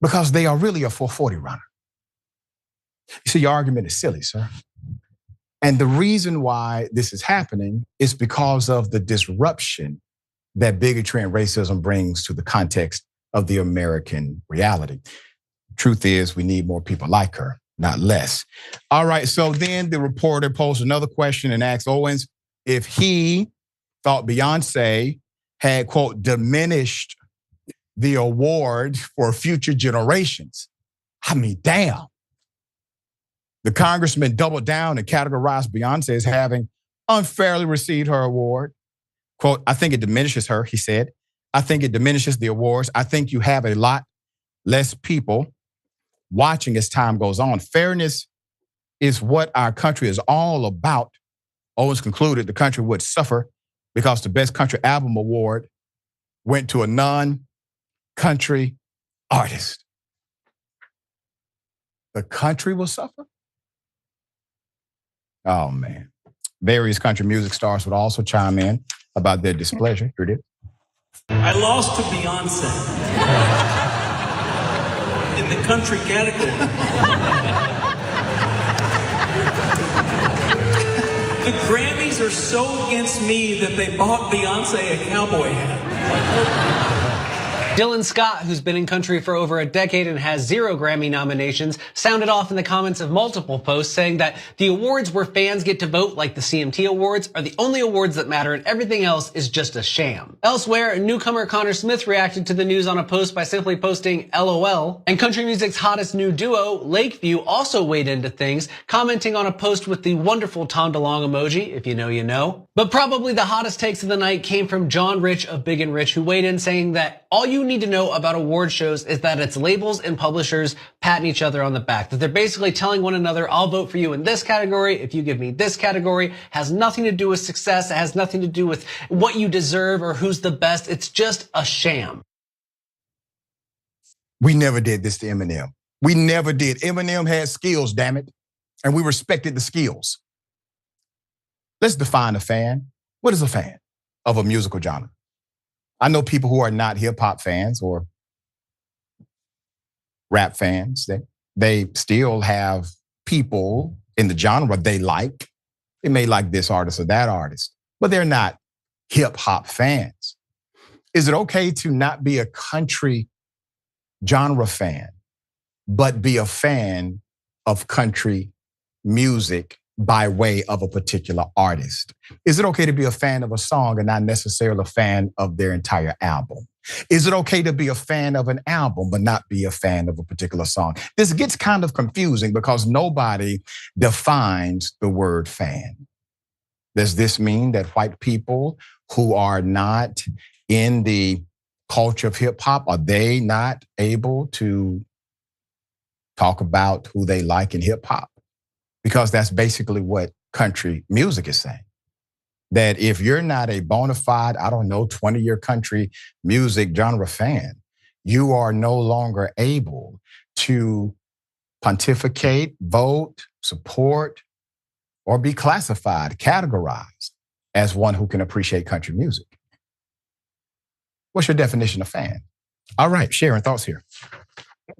Because they are really a 440 runner. You see, your argument is silly, sir. And the reason why this is happening is because of the disruption that bigotry and racism brings to the context of the American reality. Truth is, we need more people like her, not less. All right, so then the reporter posed another question and asked Owens if he thought Beyoncé had, quote, diminished the award for future generations. I mean, damn. The congressman doubled down and categorized Beyoncé as having unfairly received her award. Quote, I think it diminishes her, he said. I think it diminishes the awards. I think you have a lot less people watching as time goes on. Fairness is what our country is all about. Owens concluded the country would suffer because the Best Country Album Award went to a non-country artist. The country will suffer? Oh, man. Various country music stars would also chime in about their displeasure. Here it is. I lost to Beyoncé in the country category. The Grammys are so against me that they bought Beyoncé a cowboy hat. Dylan Scott, who's been in country for over a decade and has 0 Grammy nominations, sounded off in the comments of multiple posts saying that the awards where fans get to vote, like the CMT Awards, are the only awards that matter and everything else is just a sham. Elsewhere, newcomer Connor Smith reacted to the news on a post by simply posting LOL, and country music's hottest new duo, Lakeview, also weighed into things, commenting on a post with the wonderful Tom DeLonge emoji, if you know, you know. But probably the hottest takes of the night came from John Rich of Big and Rich, who weighed in saying that all you need to know about award shows is that it's labels and publishers patting each other on the back, that they're basically telling one another, I'll vote for you in this category if you give me this category. Has nothing to do with success. It has nothing to do with what you deserve or who's the best. It's just a sham. We never did this to Eminem. We never did. Eminem had skills, damn it. And we respected the skills. Let's define a fan. What is a fan of a musical genre? I know people who are not hip hop fans or rap fans. They still have people in the genre they like. They may like this artist or that artist, but they're not hip hop fans. Is it okay to not be a country genre fan, but be a fan of country music by way of a particular artist? Is it okay to be a fan of a song and not necessarily a fan of their entire album? Is it okay to be a fan of an album but not be a fan of a particular song? This gets kind of confusing because nobody defines the word fan. Does this mean that white people who are not in the culture of hip hop, are they not able to talk about who they like in hip hop? Because that's basically what country music is saying. That if you're not a bona fide, 20-year country music genre fan, you are no longer able to pontificate, vote, support, or be classified, categorized as one who can appreciate country music. What's your definition of fan? All right, Sharon, thoughts here.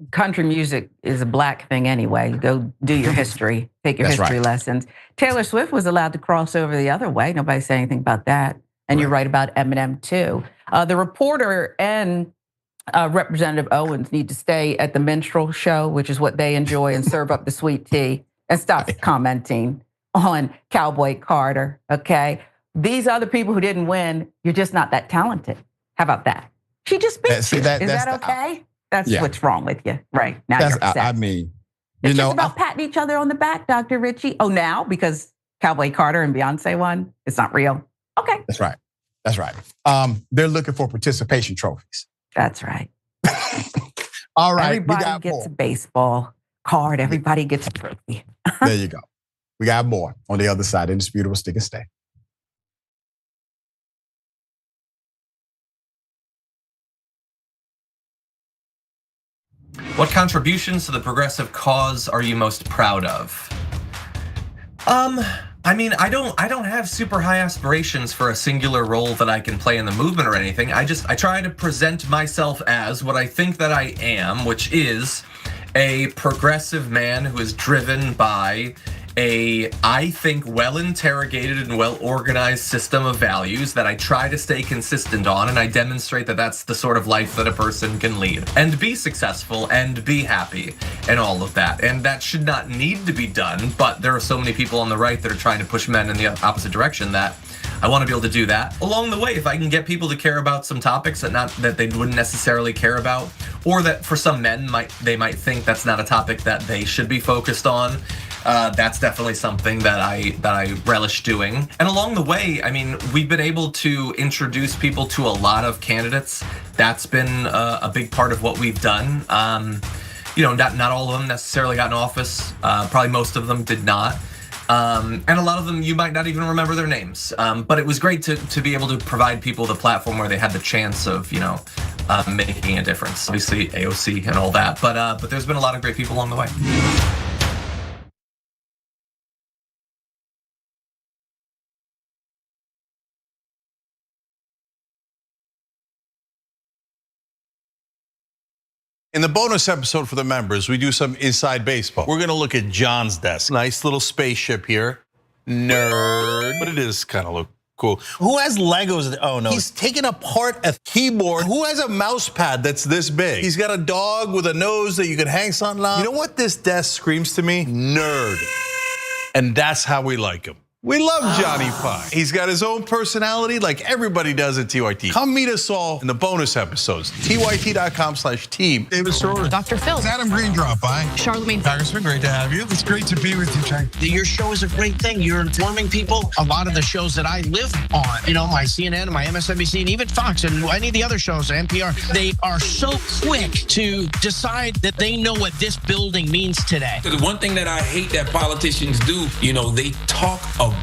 Country music is a black thing anyway. Go do your history, take your history lessons. Taylor Swift was allowed to cross over the other way. Nobody said anything about that. And you're right about Eminem too. The reporter and Representative Owens need to stay at the minstrel show, which is what they enjoy, and serve up the sweet tea and stop commenting on Cowboy Carter, okay? These other people who didn't win, you're just not that talented. How about that? She just beat you. Is that okay? That's what's wrong with you. Right. Now you're upset. I mean, it's just about patting each other on the back, Dr. Richie. Oh, now because Cowboy Carter and Beyoncé won, it's not real. Okay. That's right. That's right. They're looking for participation trophies. That's right. All right. Everybody gets a baseball card. Everybody gets a trophy. There you go. We got more on the other side. Indisputable, stick and stay. What contributions to the progressive cause are you most proud of? I mean, I don't have super high aspirations for a singular role that I can play in the movement or anything. I try to present myself as what I think that I am, which is a progressive man who is driven by I think, well-interrogated and well-organized system of values that I try to stay consistent on, and I demonstrate that that's the sort of life that a person can lead and be successful and be happy and all of that. And that should not need to be done, but there are so many people on the right that are trying to push men in the opposite direction that I want to be able to do that. Along the way, if I can get people to care about some topics that they wouldn't necessarily care about, or that for some men they might think that's not a topic that they should be focused on, that's definitely something that I relish doing. And along the way, I mean, we've been able to introduce people to a lot of candidates. That's been a big part of what we've done. Not all of them necessarily got in office. Probably most of them did not. And a lot of them, you might not even remember their names. But it was great to be able to provide people the platform where they had the chance of, making a difference. Obviously, AOC and all that. But there's been a lot of great people along the way. In the bonus episode for the members, we do some inside baseball. We're gonna look at John's desk. Nice little spaceship here. Nerd. But it is kind of look cool. Who has Legos? Oh no. He's taken apart a keyboard. Who has a mouse pad that's this big? He's got a dog with a nose that you can hang something on. You know what this desk screams to me? Nerd. And that's how we like him. We love Johnny Pie. He's got his own personality like everybody does at TYT. Come meet us all in the bonus episodes. TYT.com/team. David Sorrell. Dr. Phil. Adam Green dropped by. Charlemagne. Congressman, great to have you. It's great to be with you, Jack. Your show is a great thing. You're informing people. A lot of the shows that I live on, my CNN, my MSNBC, and even Fox, and any of the other shows, NPR, they are so quick to decide that they know what this building means today. The one thing that I hate that politicians do, they talk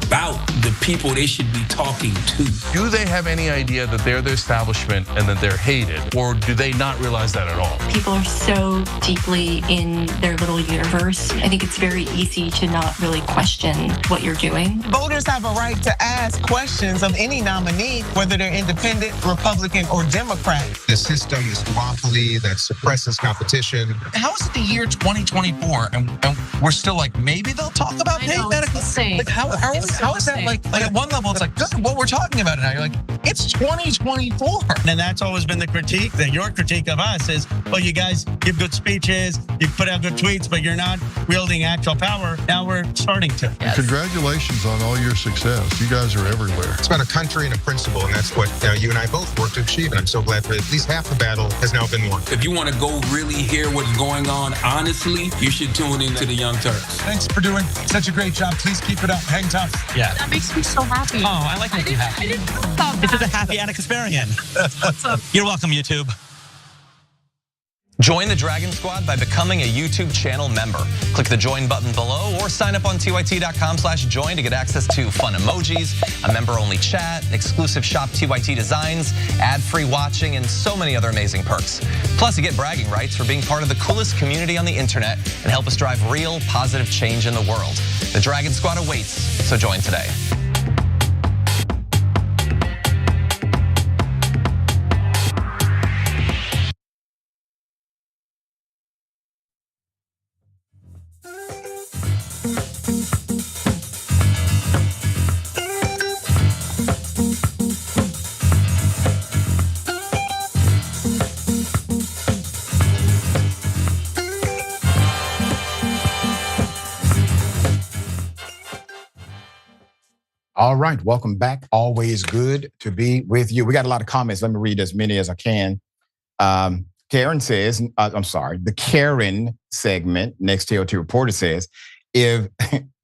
about the people they should be talking to. Do they have any idea that they're the establishment and that they're hated? Or do they not realize that at all? People are so deeply in their little universe. I think it's very easy to not really question what you're doing. Voters have a right to ask questions of any nominee, whether they're independent, Republican, or Democrat. The system is duopoly that suppresses competition. How is it the year 2024 and we're still like, maybe they'll talk about paid medical? Like, how are we How is that like at one level, it's like, good, what we're talking about now. You're like, it's 2024. And that's always been the critique, that your critique of us is, well, you guys give good speeches, you put out good tweets, but you're not wielding actual power. Now we're starting to. Yes. Congratulations on all your success. You guys are everywhere. It's about a country and a principle, and that's what you and I both work to achieve. And I'm so glad that at least half the battle has now been won. If you want to go really hear what's going on honestly, you should tune into the Young Turks. Thanks for doing such a great job. Please keep it up. Hang tough. Yeah. That makes me so happy. Oh, I like making you happy. I didn't know about This that. is a happy Anna Kasparian. You're welcome, YouTube. Join the Dragon Squad by becoming a YouTube channel member. Click the join button below or sign up on tyt.com/join to get access to fun emojis, a member-only chat, exclusive shop TYT designs, ad-free watching, and so many other amazing perks. Plus, you get bragging rights for being part of the coolest community on the internet and help us drive real positive change in the world. The Dragon Squad awaits, so join today. All right, welcome back. Always good to be with you. We got a lot of comments. Let me read as many as I can. Karen says, I'm sorry, the Karen segment, next TLT reporter says, if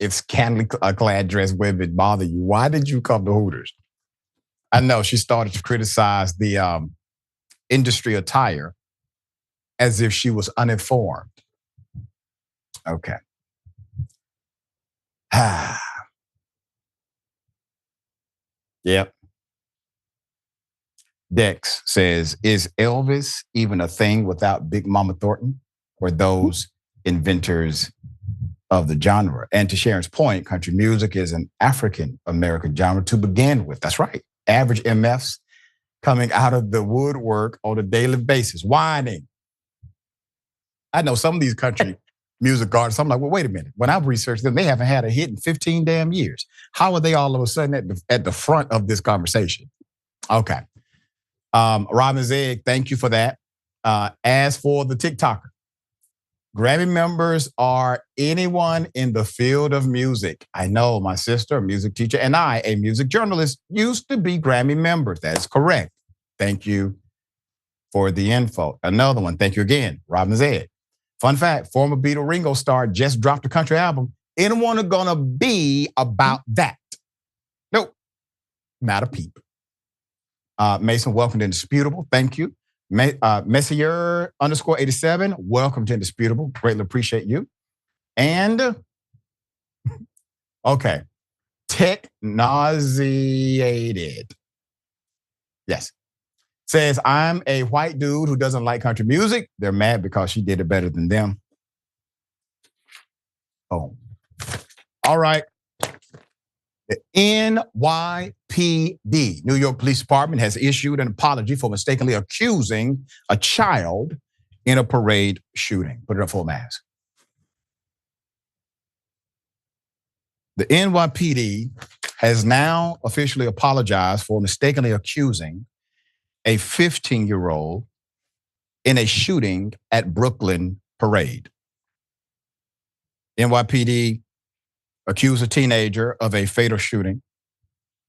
scantily clad dress women bother you, why did you come to Hooters? I know she started to criticize the industry attire as if she was uninformed. Okay. Yep. Dex says, is Elvis even a thing without Big Mama Thornton or those inventors of the genre? And to Sharon's point, country music is an African-American genre to begin with. That's right. Average MFs coming out of the woodwork on a daily basis, whining. I know some of these country music artists, I'm like, well, wait a minute. When I've researched them, they haven't had a hit in 15 damn years. How are they all of a sudden at the front of this conversation? Okay. Robin's Egg, thank you for that. As for the TikToker, Grammy members are anyone in the field of music. I know my sister, a music teacher, and I, a music journalist, used to be Grammy members. That's correct. Thank you for the info. Another one, thank you again, Robin's Egg. Fun fact, former Beatle Ringo Starr just dropped a country album. Anyone gonna be about that? Nope, not a peep. Mason, welcome to Indisputable. Thank you. Messier _87, welcome to Indisputable. Greatly appreciate you. And, okay, Tech Nauseated. Yes. Says, I'm a white dude who doesn't like country music. They're mad because she did it better than them. Oh. All right. The NYPD, New York Police Department, has issued an apology for mistakenly accusing a child in a parade shooting. Put it up full mask. The NYPD has now officially apologized for mistakenly accusing a 15-year-old in a shooting at Brooklyn Parade. NYPD accused a teenager of a fatal shooting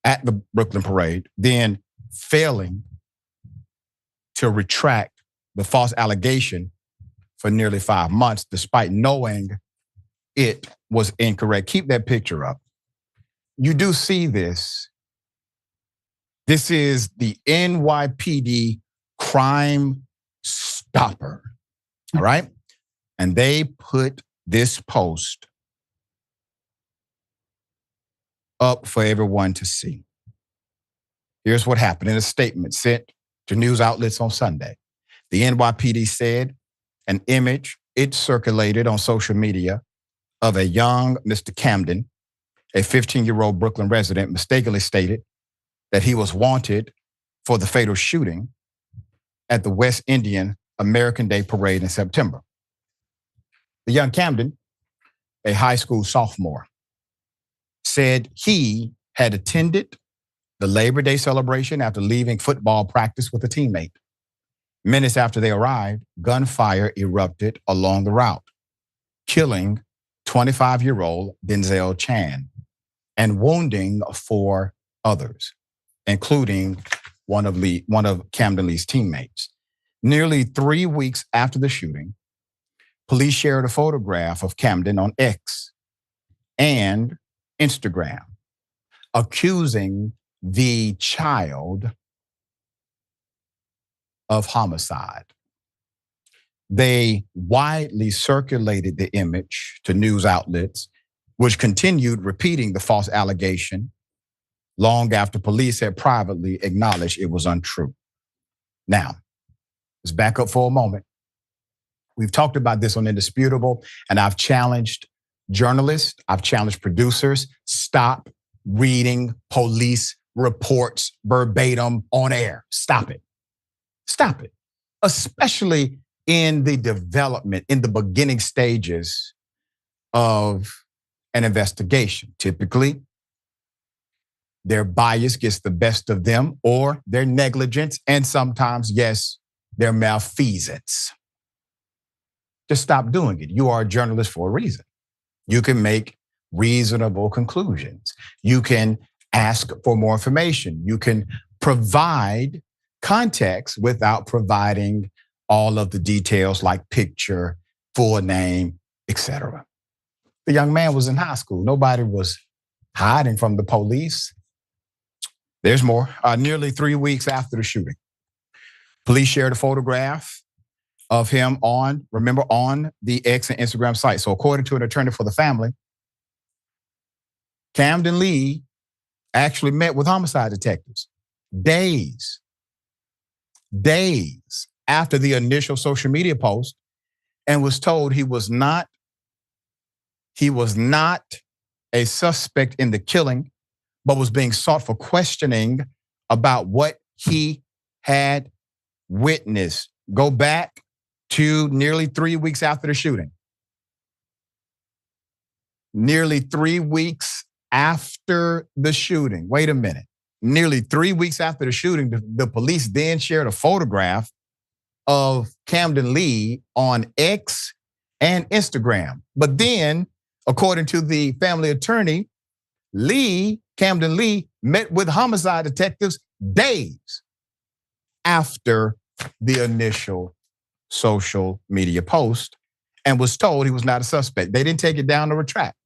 at the Brooklyn Parade, then failing to retract the false allegation for nearly 5 months, despite knowing it was incorrect. Keep that picture up. You do see this. This is the NYPD Crime Stopper, all right? And they put this post up for everyone to see. Here's what happened in a statement sent to news outlets on Sunday. The NYPD said an image, it circulated on social media of a young Mr. Camden, a 15-year-old Brooklyn resident, mistakenly stated that he was wanted for the fatal shooting at the West Indian American Day Parade in September. The young Camden, a high school sophomore, said he had attended the Labor Day celebration after leaving football practice with a teammate. Minutes after they arrived, gunfire erupted along the route, killing 25-year-old Denzel Chan and wounding 4 others, including one of Camden Lee's teammates. Nearly 3 weeks after the shooting, police shared a photograph of Camden on X and Instagram, accusing the child of homicide. They widely circulated the image to news outlets, which continued repeating the false allegation long after police had privately acknowledged it was untrue. Now, let's back up for a moment. We've talked about this on Indisputable, and I've challenged journalists, I've challenged producers, stop reading police reports verbatim on air. Stop it. Stop it. Especially in the development, in the beginning stages of an investigation. Typically, their bias gets the best of them, or their negligence, and sometimes, yes, their malfeasance. Just stop doing it. You are a journalist for a reason. You can make reasonable conclusions. You can ask for more information. You can provide context without providing all of the details like picture, full name, etc. The young man was in high school. Nobody was hiding from the police. There's more. Nearly 3 weeks after the shooting, police shared a photograph of him on the X and Instagram site. So according to an attorney for the family, Camden Lee actually met with homicide detectives days after the initial social media post and was told he was not a suspect in the killing, but was being sought for questioning about what he had witnessed. Go back to nearly 3 weeks after the shooting. Nearly 3 weeks after the shooting. Wait a minute. Nearly 3 weeks after the shooting, the police then shared a photograph of Camden Lee on X and Instagram. But then, according to the family attorney, Camden Lee met with homicide detectives days after the initial social media post and was told he was not a suspect. They didn't take it down to retract.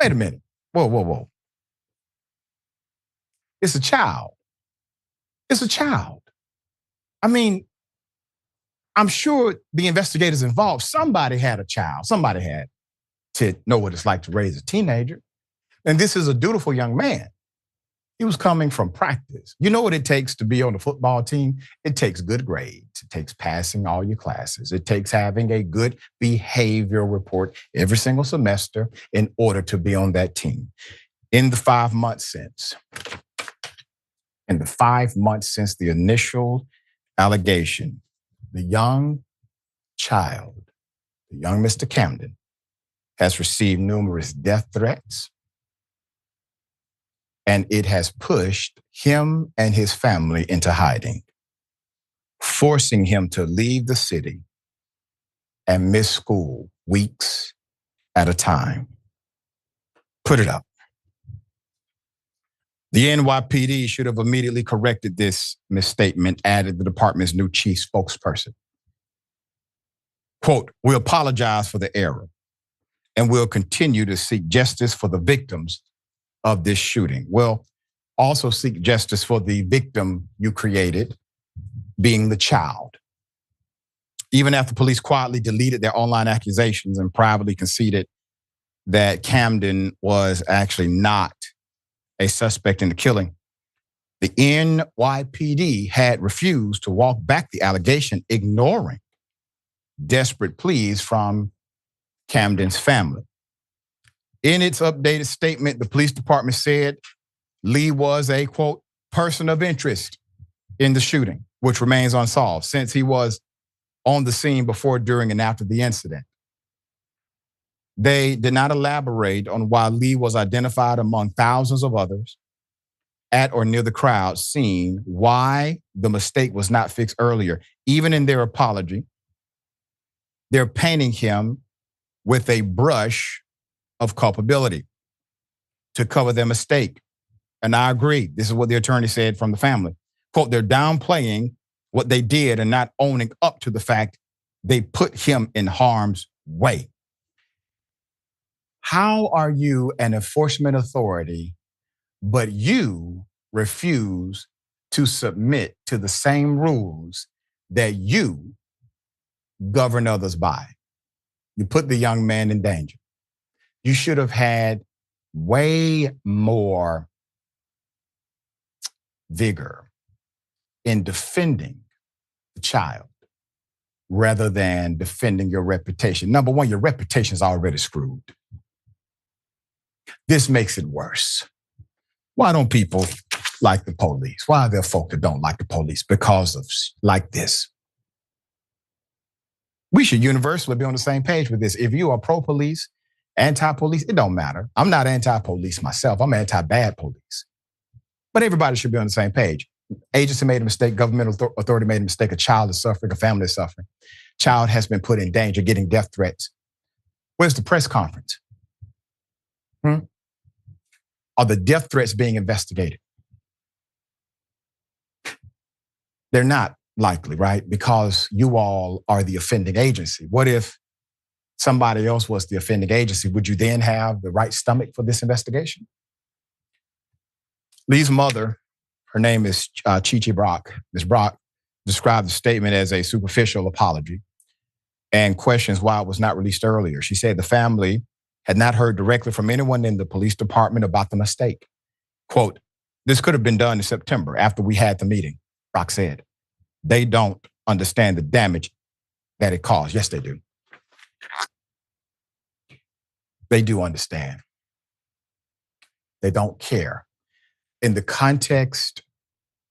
Wait a minute. Whoa. It's a child. It's a child. I mean, I'm sure the investigators involved, somebody had a child. Somebody had to know what it's like to raise a teenager. And this is a dutiful young man. He was coming from practice. You know what it takes to be on the football team? It takes good grades. It takes passing all your classes. It takes having a good behavioral report every single semester in order to be on that team. In the 5 months since the initial allegation, the young child, the young Mr. Camden, has received numerous death threats, and it has pushed him and his family into hiding, forcing him to leave the city and miss school weeks at a time. Put it up. The NYPD should have immediately corrected this misstatement, added the department's new chief spokesperson. Quote, "We apologize for the error and we'll continue to seek justice for the victims of this shooting. We'll also seek justice for the victim you created, being the child." Even after police quietly deleted their online accusations and privately conceded that Camden was actually not a suspect in the killing, the NYPD had refused to walk back the allegation, ignoring desperate pleas from Camden's family. In its updated statement, the police department said Lee was a, quote, person of interest in the shooting, which remains unsolved since he was on the scene before, during, and after the incident. They did not elaborate on why Lee was identified among thousands of others at or near the crowd scene, why the mistake was not fixed earlier. Even in their apology, they're painting him with a brush of culpability to cover their mistake. And I agree. This is what the attorney said from the family. Quote, they're downplaying what they did and not owning up to the fact they put him in harm's way. How are you an enforcement authority, but you refuse to submit to the same rules that you govern others by? You put the young man in danger. You should have had way more vigor in defending the child rather than defending your reputation. Number one, your reputation is already screwed. This makes it worse. Why don't people like the police? Why are there folk that don't like the police? Because of like this. We should universally be on the same page with this. If you are pro-police, anti-police, it don't matter. I'm not anti-police myself. I'm anti-bad police. But everybody should be on the same page. Agency made a mistake. Governmental authority made a mistake. A child is suffering. A family is suffering. Child has been put in danger, getting death threats. Where's the press conference? Are the death threats being investigated? They're not likely, right? Because you all are the offending agency. What if somebody else was the offending agency? Would you then have the right stomach for this investigation? Lee's mother, her name is Chi-Chi Brock. Ms. Brock described the statement as a superficial apology and questions why it was not released earlier. She said the family had not heard directly from anyone in the police department about the mistake. Quote, this could have been done in September after we had the meeting, Brock said. They don't understand the damage that it caused. Yes, they do. They do understand. They don't care. In the context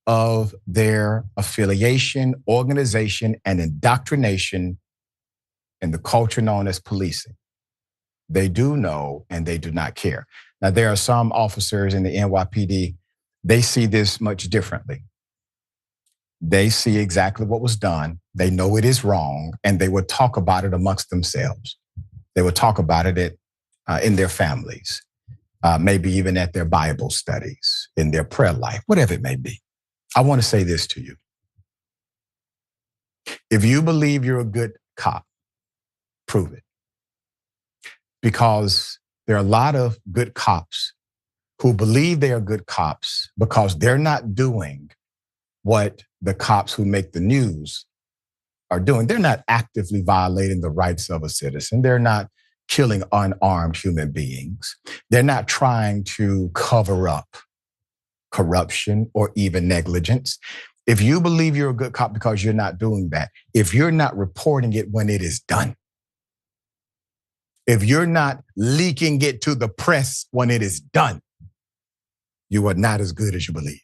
of their affiliation, organization, and indoctrination in the culture known as policing, they do know and they do not care. Now, there are some officers in the NYPD, they see this much differently. They see exactly what was done. They know it is wrong, and they would talk about it amongst themselves. They would talk about it in their families, maybe even at their Bible studies, in their prayer life, whatever it may be. I want to say this to you. If you believe you're a good cop, prove it. Because there are a lot of good cops who believe they are good cops because they're not doing what the cops who make the news are doing. They're not actively violating the rights of a citizen. They're not killing unarmed human beings. They're not trying to cover up corruption or even negligence. If you believe you're a good cop because you're not doing that, if you're not reporting it when it is done, if you're not leaking it to the press when it is done, you are not as good as you believe.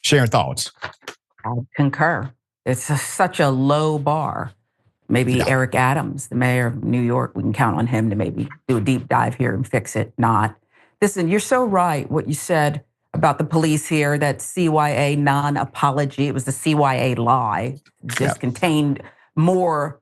Sharon, thoughts? I concur. It's such a low bar. Maybe Eric Adams, the mayor of New York, we can count on him to maybe do a deep dive here and fix it. Not. Listen, you're so right what you said about the police here, that CYA non-apology. It was the CYA lie. Just contained more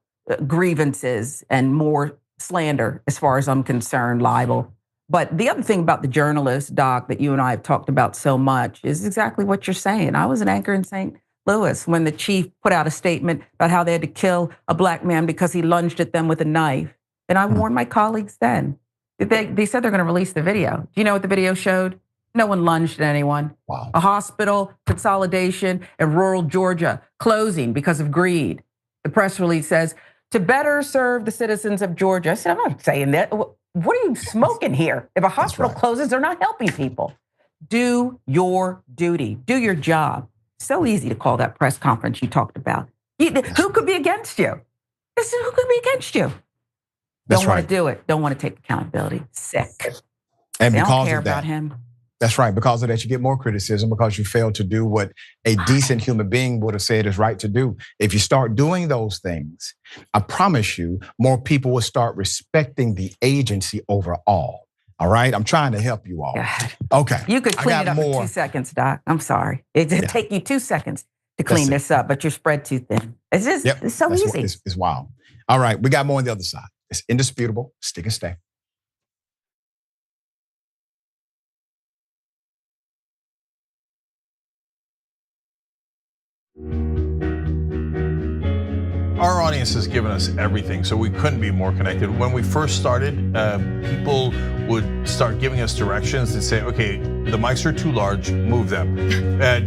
grievances and more slander, as far as I'm concerned, libel. But the other thing about the journalist, Doc, that you and I have talked about so much is exactly what you're saying. I was an anchor in St. Louis when the chief put out a statement about how they had to kill a black man because he lunged at them with a knife. And I warned my colleagues then. They said they're going to release the video. Do you know what the video showed? No one lunged at anyone. Wow. A hospital consolidation in rural Georgia closing because of greed. The press release says, to better serve the citizens of Georgia. I said, I'm not saying that. What are you smoking here? If a hospital closes, they're not helping people. Do your duty. Do your job. So easy to call that press conference you talked about. Who could be against you? Listen, who could be against you? Don't want to do it. Don't want to take accountability. Sick. And they because don't care of that, about him. That's right. Because of that, you get more criticism because you failed to do what a decent human being would have said is right to do. If you start doing those things, I promise you, more people will start respecting the agency overall. All right? I'm trying to help you all. God. Okay. You could clean it up in 2 seconds, Doc. I'm sorry. It'd take you 2 seconds to clean this up, but you're spread too thin. It's just it's so easy. It's wild. All right, we got more on the other side. It's indisputable. Stick and stay. Our audience has given us everything, so we couldn't be more connected. When we first started, people would start giving us directions and say, okay, the mics are too large, move them.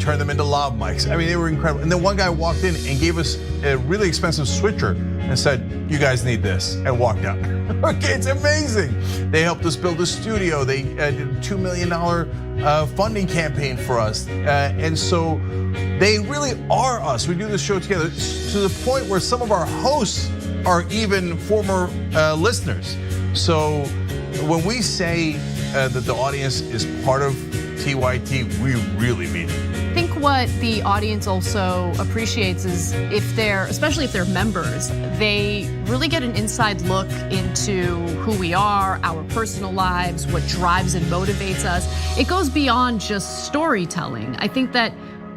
Turn them into lav mics. I mean, they were incredible. And then one guy walked in and gave us a really expensive switcher and said, you guys need this, and walked out. Okay, it's amazing. They helped us build a studio. They did a $2 million funding campaign for us. And so they really are us. We do this show together to the point where some of our hosts are even former listeners. So when we say that the audience is part of TYT, we really mean it. I think what the audience also appreciates is especially if they're members, they really get an inside look into who we are, our personal lives, what drives and motivates us. It goes beyond just storytelling. I think that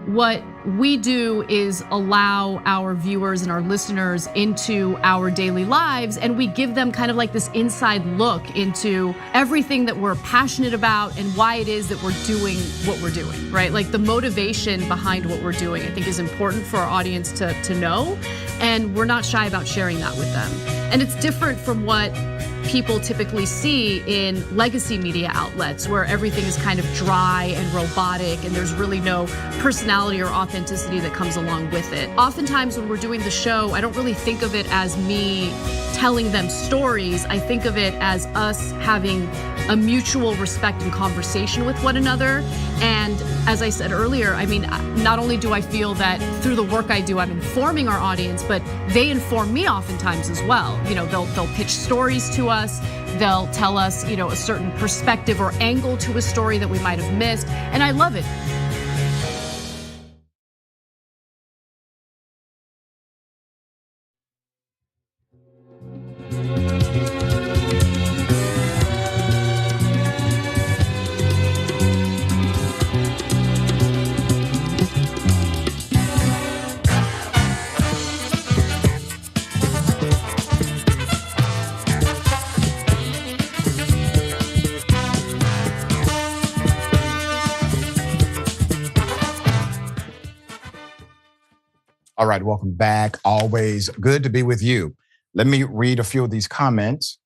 what we do is allow our viewers and our listeners into our daily lives, and we give them kind of like this inside look into everything that we're passionate about and why it is that we're doing what we're doing, right? Like the motivation behind what we're doing, I think is important for our audience to know, and we're not shy about sharing that with them. And it's different from what people typically see in legacy media outlets where everything is kind of dry and robotic and there's really no personality or authenticity that comes along with it. Oftentimes when we're doing the show, I don't really think of it as me telling them stories. I think of it as us having a mutual respect and conversation with one another. And as I said earlier, I mean, not only do I feel that through the work I do, I'm informing our audience, but they inform me oftentimes as well. You know, they'll pitch stories to us. They'll tell us, you know, a certain perspective or angle to a story that we might have missed. And I love it. All right, welcome back. Always good to be with you. Let me read a few of these comments.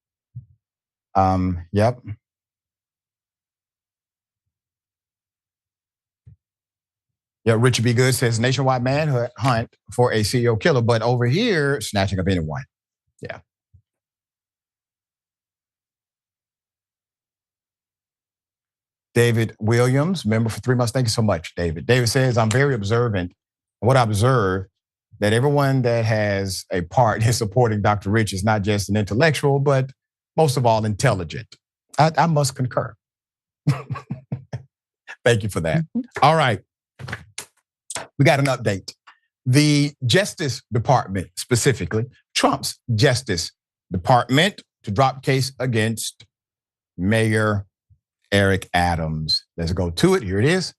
Yep. Yeah, Richard B. Good says nationwide manhunt for a serial killer, but over here, snatching up anyone. Yeah. David Williams, member for 3 months. Thank you so much, David. David says, I'm very observant. What I observe that everyone that has a part in supporting Dr. Rich is not just an intellectual, but most of all, intelligent. I must concur. Thank you for that. All right. We got an update. The Justice Department, specifically, Trump's Justice Department, to drop case against Mayor Eric Adams. Let's go to it. Here it is.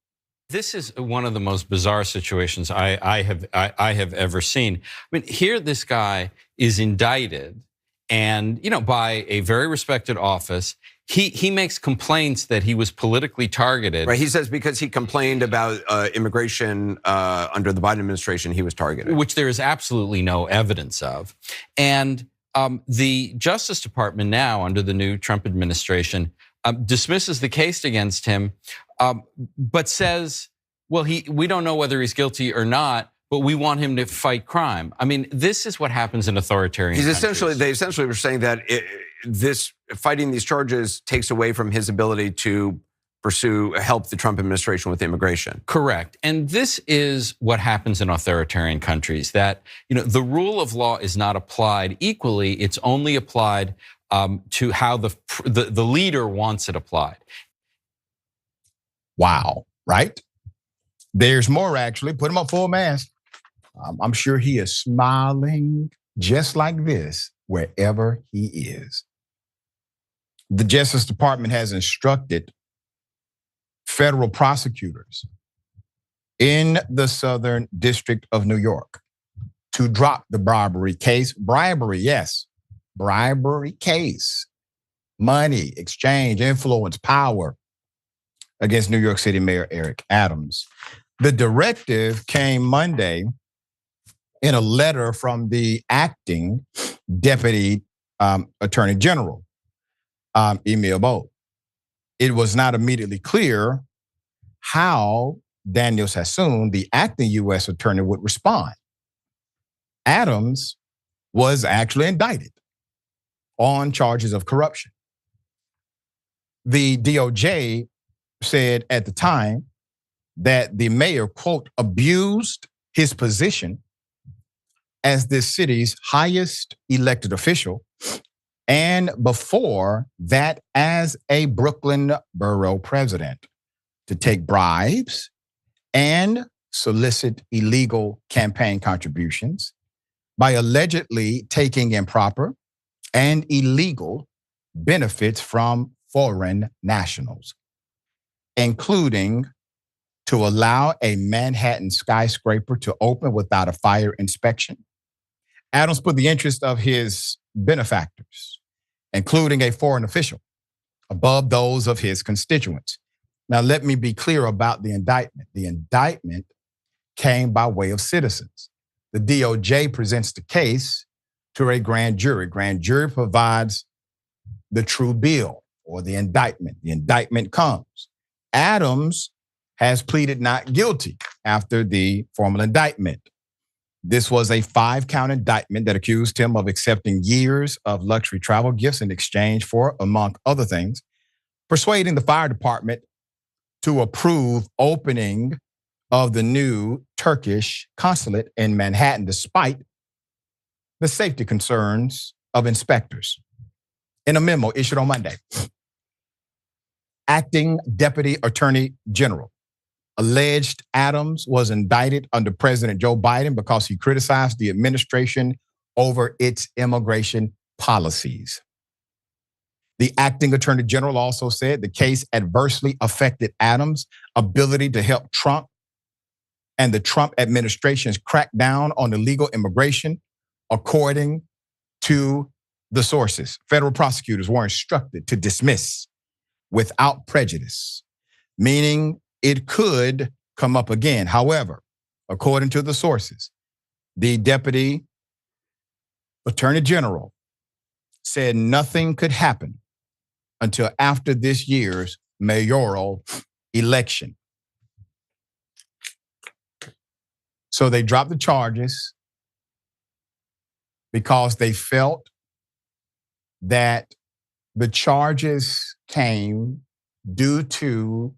This is one of the most bizarre situations I have ever seen. I mean, here this guy is indicted, and by a very respected office. He makes complaints that he was politically targeted. Right. He says because he complained about immigration under the Biden administration, he was targeted, which there is absolutely no evidence of. And the Justice Department now, under the new Trump administration, dismisses the case against him. But says, well, we don't know whether he's guilty or not, but we want him to fight crime. I mean, this is what happens in authoritarian countries. They essentially were saying that this fighting these charges takes away from his ability to help the Trump administration with immigration. Correct. And this is what happens in authoritarian countries, that the rule of law is not applied equally. It's only applied to how the leader wants it applied. Wow, right? There's more actually. Put him up full mask. I'm sure he is smiling just like this wherever he is. The Justice Department has instructed federal prosecutors in the Southern District of New York to drop the bribery case. Bribery, yes. Bribery case. Money, exchange, influence, power against New York City Mayor Eric Adams. The directive came Monday in a letter from the acting Deputy Attorney General, Emil Bo. It was not immediately clear how Daniel Sassoon, the acting U.S. attorney, would respond. Adams was actually indicted on charges of corruption. The DOJ said at the time that the mayor, quote, abused his position as this city's highest elected official, and before that as a Brooklyn borough president, to take bribes and solicit illegal campaign contributions by allegedly taking improper and illegal benefits from foreign nationals, including to allow a Manhattan skyscraper to open without a fire inspection. Adams put the interest of his benefactors, including a foreign official, above those of his constituents. Now, let me be clear about the indictment. The indictment came by way of citizens. The DOJ presents the case to a grand jury. Grand jury provides the true bill or the indictment. The indictment comes. Adams has pleaded not guilty after the formal indictment. This was a 5-count indictment that accused him of accepting years of luxury travel gifts in exchange for, among other things, persuading the fire department to approve opening of the new Turkish consulate in Manhattan, despite the safety concerns of inspectors. In a memo issued on Monday, acting Deputy Attorney General alleged Adams was indicted under President Joe Biden because he criticized the administration over its immigration policies. The acting Attorney General also said the case adversely affected Adams' ability to help Trump and the Trump administration's crackdown on illegal immigration, according to the sources. Federal prosecutors were instructed to dismiss without prejudice, meaning it could come up again. However, according to the sources, the Deputy Attorney General said nothing could happen until after this year's mayoral election. So they dropped the charges because they felt that the charges came due to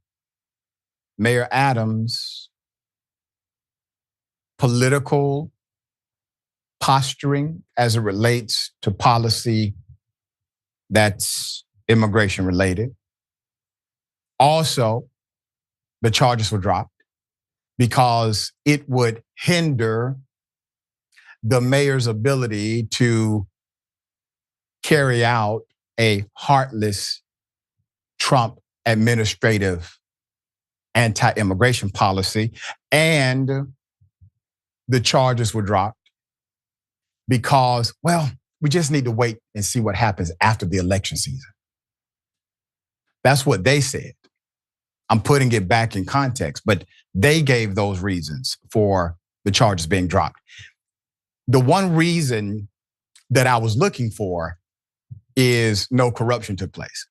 Mayor Adams' political posturing as it relates to policy that's immigration related. Also, the charges were dropped because it would hinder the mayor's ability to carry out a heartless Trump administrative anti-immigration policy. And the charges were dropped because, well, we just need to wait and see what happens after the election season. That's what they said. I'm putting it back in context, but they gave those reasons for the charges being dropped. The one reason that I was looking for is no corruption took place.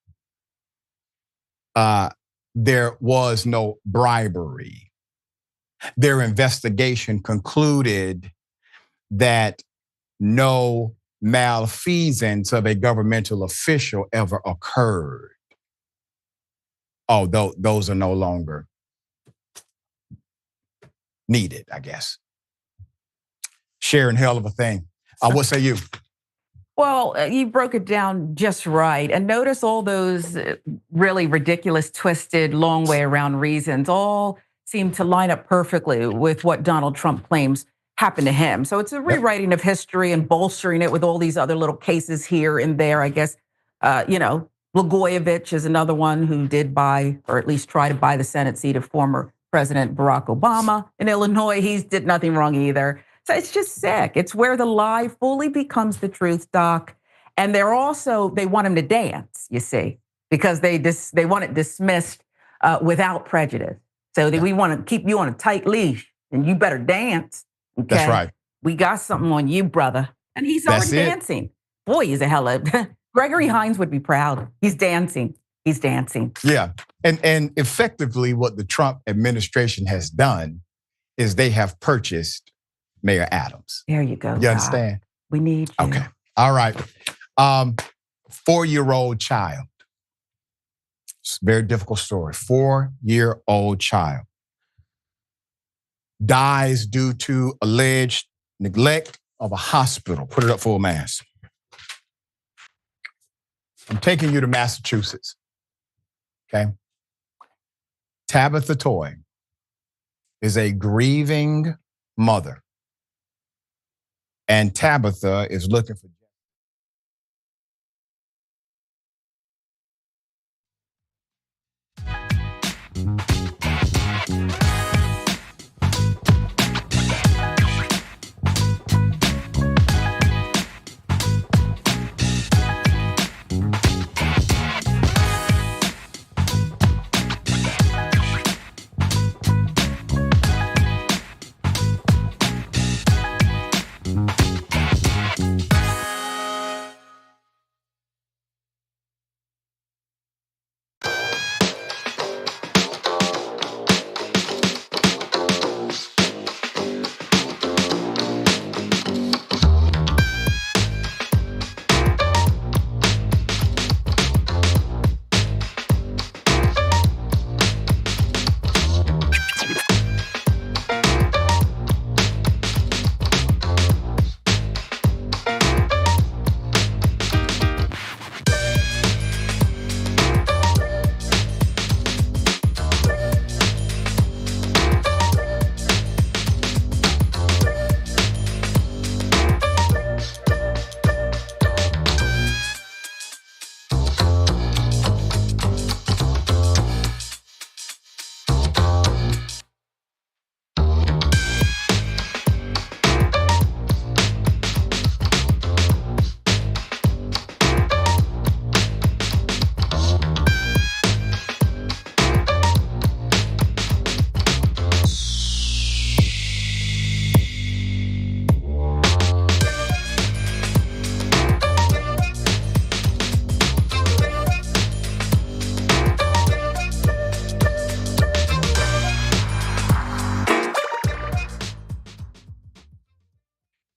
There was no bribery. Their investigation concluded that no malfeasance of a governmental official ever occurred. Oh, those are no longer needed, I guess. Sharon, hell of a thing. What say you? Well, you broke it down just right. And notice all those really ridiculous, twisted, long way around reasons all seem to line up perfectly with what Donald Trump claims happened to him. So it's a rewriting of history and bolstering it with all these other little cases here and there. I guess, Blagojevich is another one who did buy, or at least try to buy, the Senate seat of former President Barack Obama in Illinois. He did nothing wrong either. So it's just sick. It's where the lie fully becomes the truth, Doc. And they want him to dance, you see, because they want it dismissed without prejudice. So we want to keep you on a tight leash, and you better dance. Okay? That's right. We got something on you, brother. And he's already dancing. Boy, he's a hell of Gregory Hines would be proud. He's dancing. He's dancing. Yeah. And effectively what the Trump administration has done is they have purchased Mayor Adams. There you go. You understand? We need you. Okay. All right. 4-year-old child. It's a very difficult story. 4-year-old child dies due to alleged neglect of a hospital. Put it up full mass. I'm taking you to Massachusetts. Okay. Tabitha Toy is a grieving mother. And Tabitha is looking for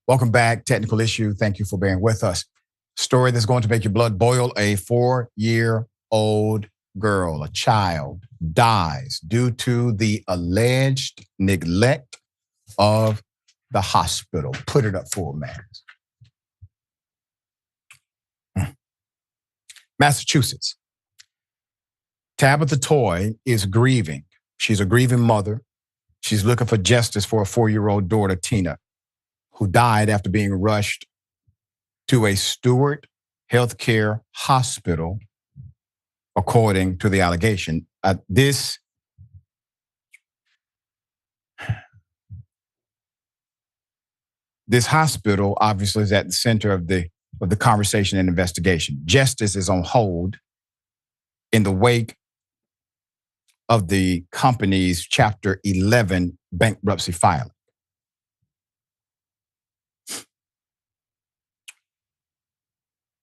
Welcome back. Technical issue. Thank you for bearing with us. Story that's going to make your blood boil. A 4-year-old girl, a child, dies due to the alleged neglect of the hospital. Put it up full mass. Massachusetts. Tabitha Toy is grieving. She's a grieving mother. She's looking for justice for a 4-year-old daughter, Tina, who died after being rushed to a Steward Health hospital, according to the allegation. This hospital obviously is at the center of the conversation and investigation. Justice is on hold in the wake of the company's Chapter 11 bankruptcy filing.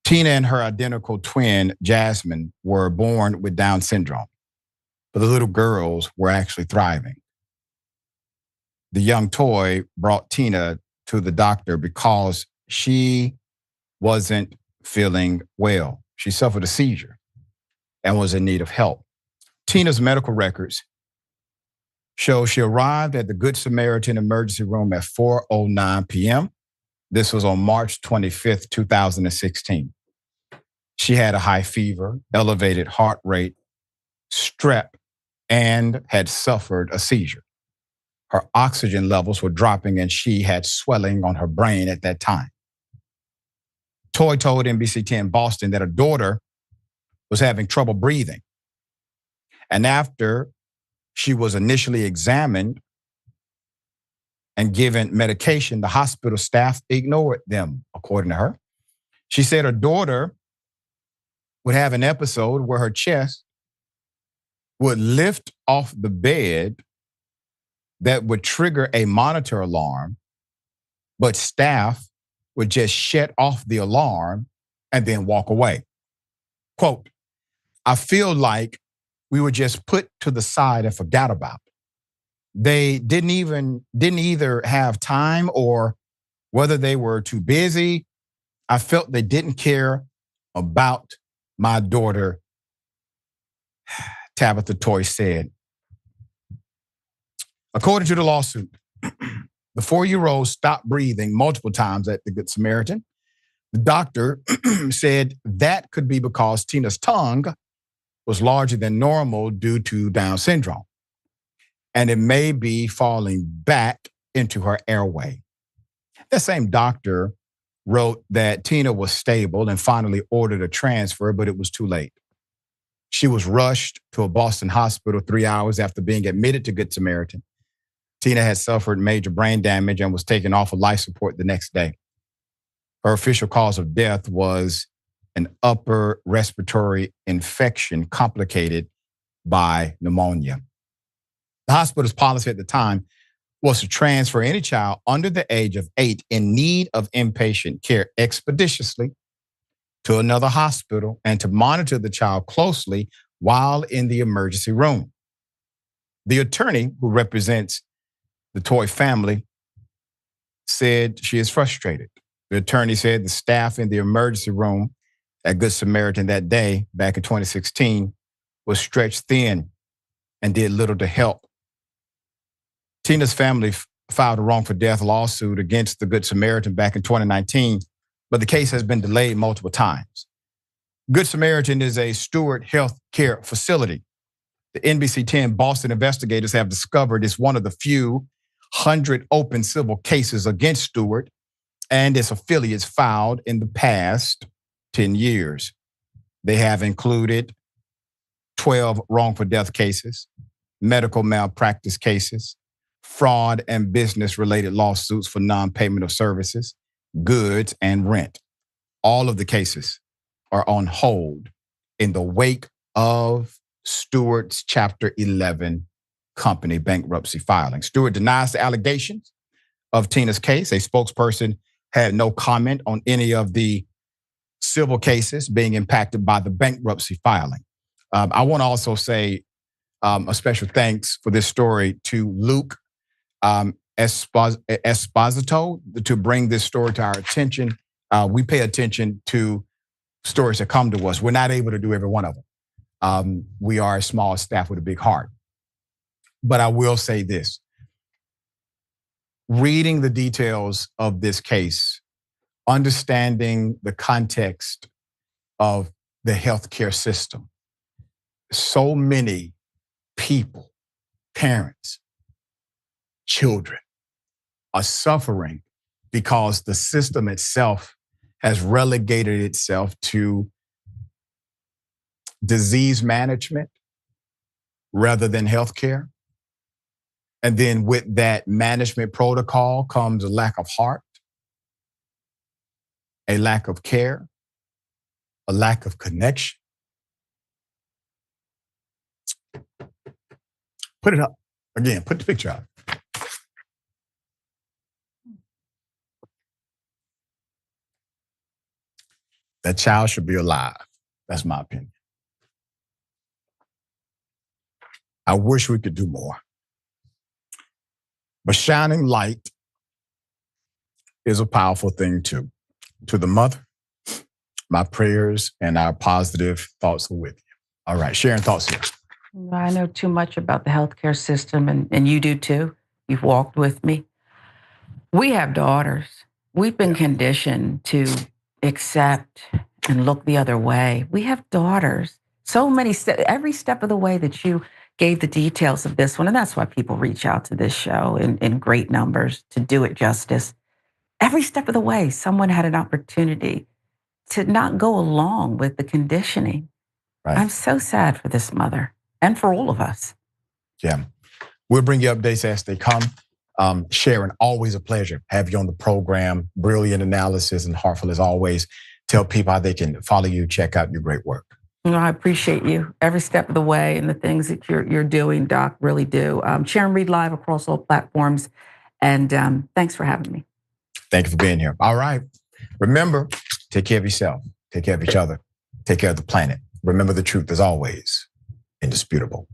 Tina and her identical twin, Jasmine, were born with Down syndrome, but the little girls were actually thriving. The young Toy brought Tina to the doctor because she wasn't feeling well. She suffered a seizure and was in need of help. Tina's medical records show she arrived at the Good Samaritan emergency room at 4:09 p.m. This was on March 25th, 2016. She had a high fever, elevated heart rate, strep, and had suffered a seizure. Her oxygen levels were dropping and she had swelling on her brain at that time. Toy told NBC 10 Boston that her daughter was having trouble breathing. And after she was initially examined and given medication, the hospital staff ignored them, according to her. She said her daughter would have an episode where her chest would lift off the bed that would trigger a monitor alarm, but staff would just shut off the alarm and then walk away. Quote, I feel like we were just put to the side and forgot about. They didn't either have time or whether they were too busy. I felt they didn't care about my daughter, Tabitha Toy said. According to the lawsuit, the 4-year-old stopped breathing multiple times at the Good Samaritan. The doctor said that could be because Tina's tongue was larger than normal due to Down syndrome, and it may be falling back into her airway. That same doctor wrote that Tina was stable and finally ordered a transfer, but it was too late. She was rushed to a Boston hospital 3 hours after being admitted to Good Samaritan. Tina had suffered major brain damage and was taken off of life support the next day. Her official cause of death was an upper respiratory infection complicated by pneumonia. The hospital's policy at the time was to transfer any child under the age of 8 in need of inpatient care expeditiously to another hospital and to monitor the child closely while in the emergency room. The attorney who represents the Toy family said she is frustrated. The attorney said the staff in the emergency room at Good Samaritan that day, back in 2016, was stretched thin and did little to help. Tina's family filed a wrongful death lawsuit against the Good Samaritan back in 2019, but the case has been delayed multiple times. Good Samaritan is a Steward Health care facility. The NBC 10 Boston investigators have discovered it's one of the few 100 open civil cases against Steward and its affiliates filed in the past 10 years. They have included 12 wrongful death cases, medical malpractice cases, fraud and business-related lawsuits for non-payment of services, goods, and rent. All of the cases are on hold in the wake of Steward's Chapter 11 company bankruptcy filing. Steward denies the allegations of Tina's case. A spokesperson had no comment on any of the civil cases being impacted by the bankruptcy filing. I want to also say a special thanks for this story to Luke Esposito to bring this story to our attention. We pay attention to stories that come to us. We're not able to do every one of them. We are a small staff with a big heart. But I will say this. Reading the details of this case, understanding the context of the healthcare system, so many people, parents, children are suffering because the system itself has relegated itself to disease management rather than healthcare. And then with that management protocol comes a lack of heart, a lack of care, a lack of connection. Put it up again, put the picture up. That child should be alive. That's my opinion. I wish we could do more. But shining light is a powerful thing too. To the mother, my prayers and our positive thoughts are with you. All right, Sharon, thoughts here. I know too much about the healthcare system, and you do too. You've walked with me. We have daughters, we've been conditioned to accept and look the other way. We have daughters. So many every step of the way that you gave the details of this one, and that's why people reach out to this show in great numbers to do it justice. Every step of the way, someone had an opportunity to not go along with the conditioning. Right. I'm so sad for this mother and for all of us. Yeah. We'll bring you updates as they come. Sharon, always a pleasure. Have you on the program. Brilliant analysis and heartful as always. Tell people how they can follow you, check out your great work. I appreciate you every step of the way and the things that you're doing, Doc, really do. Sharon Reed Live across all platforms. And thanks for having me. Thank you for being here. All right. Remember, take care of yourself. Take care of each other. Take care of the planet. Remember the truth is always indisputable.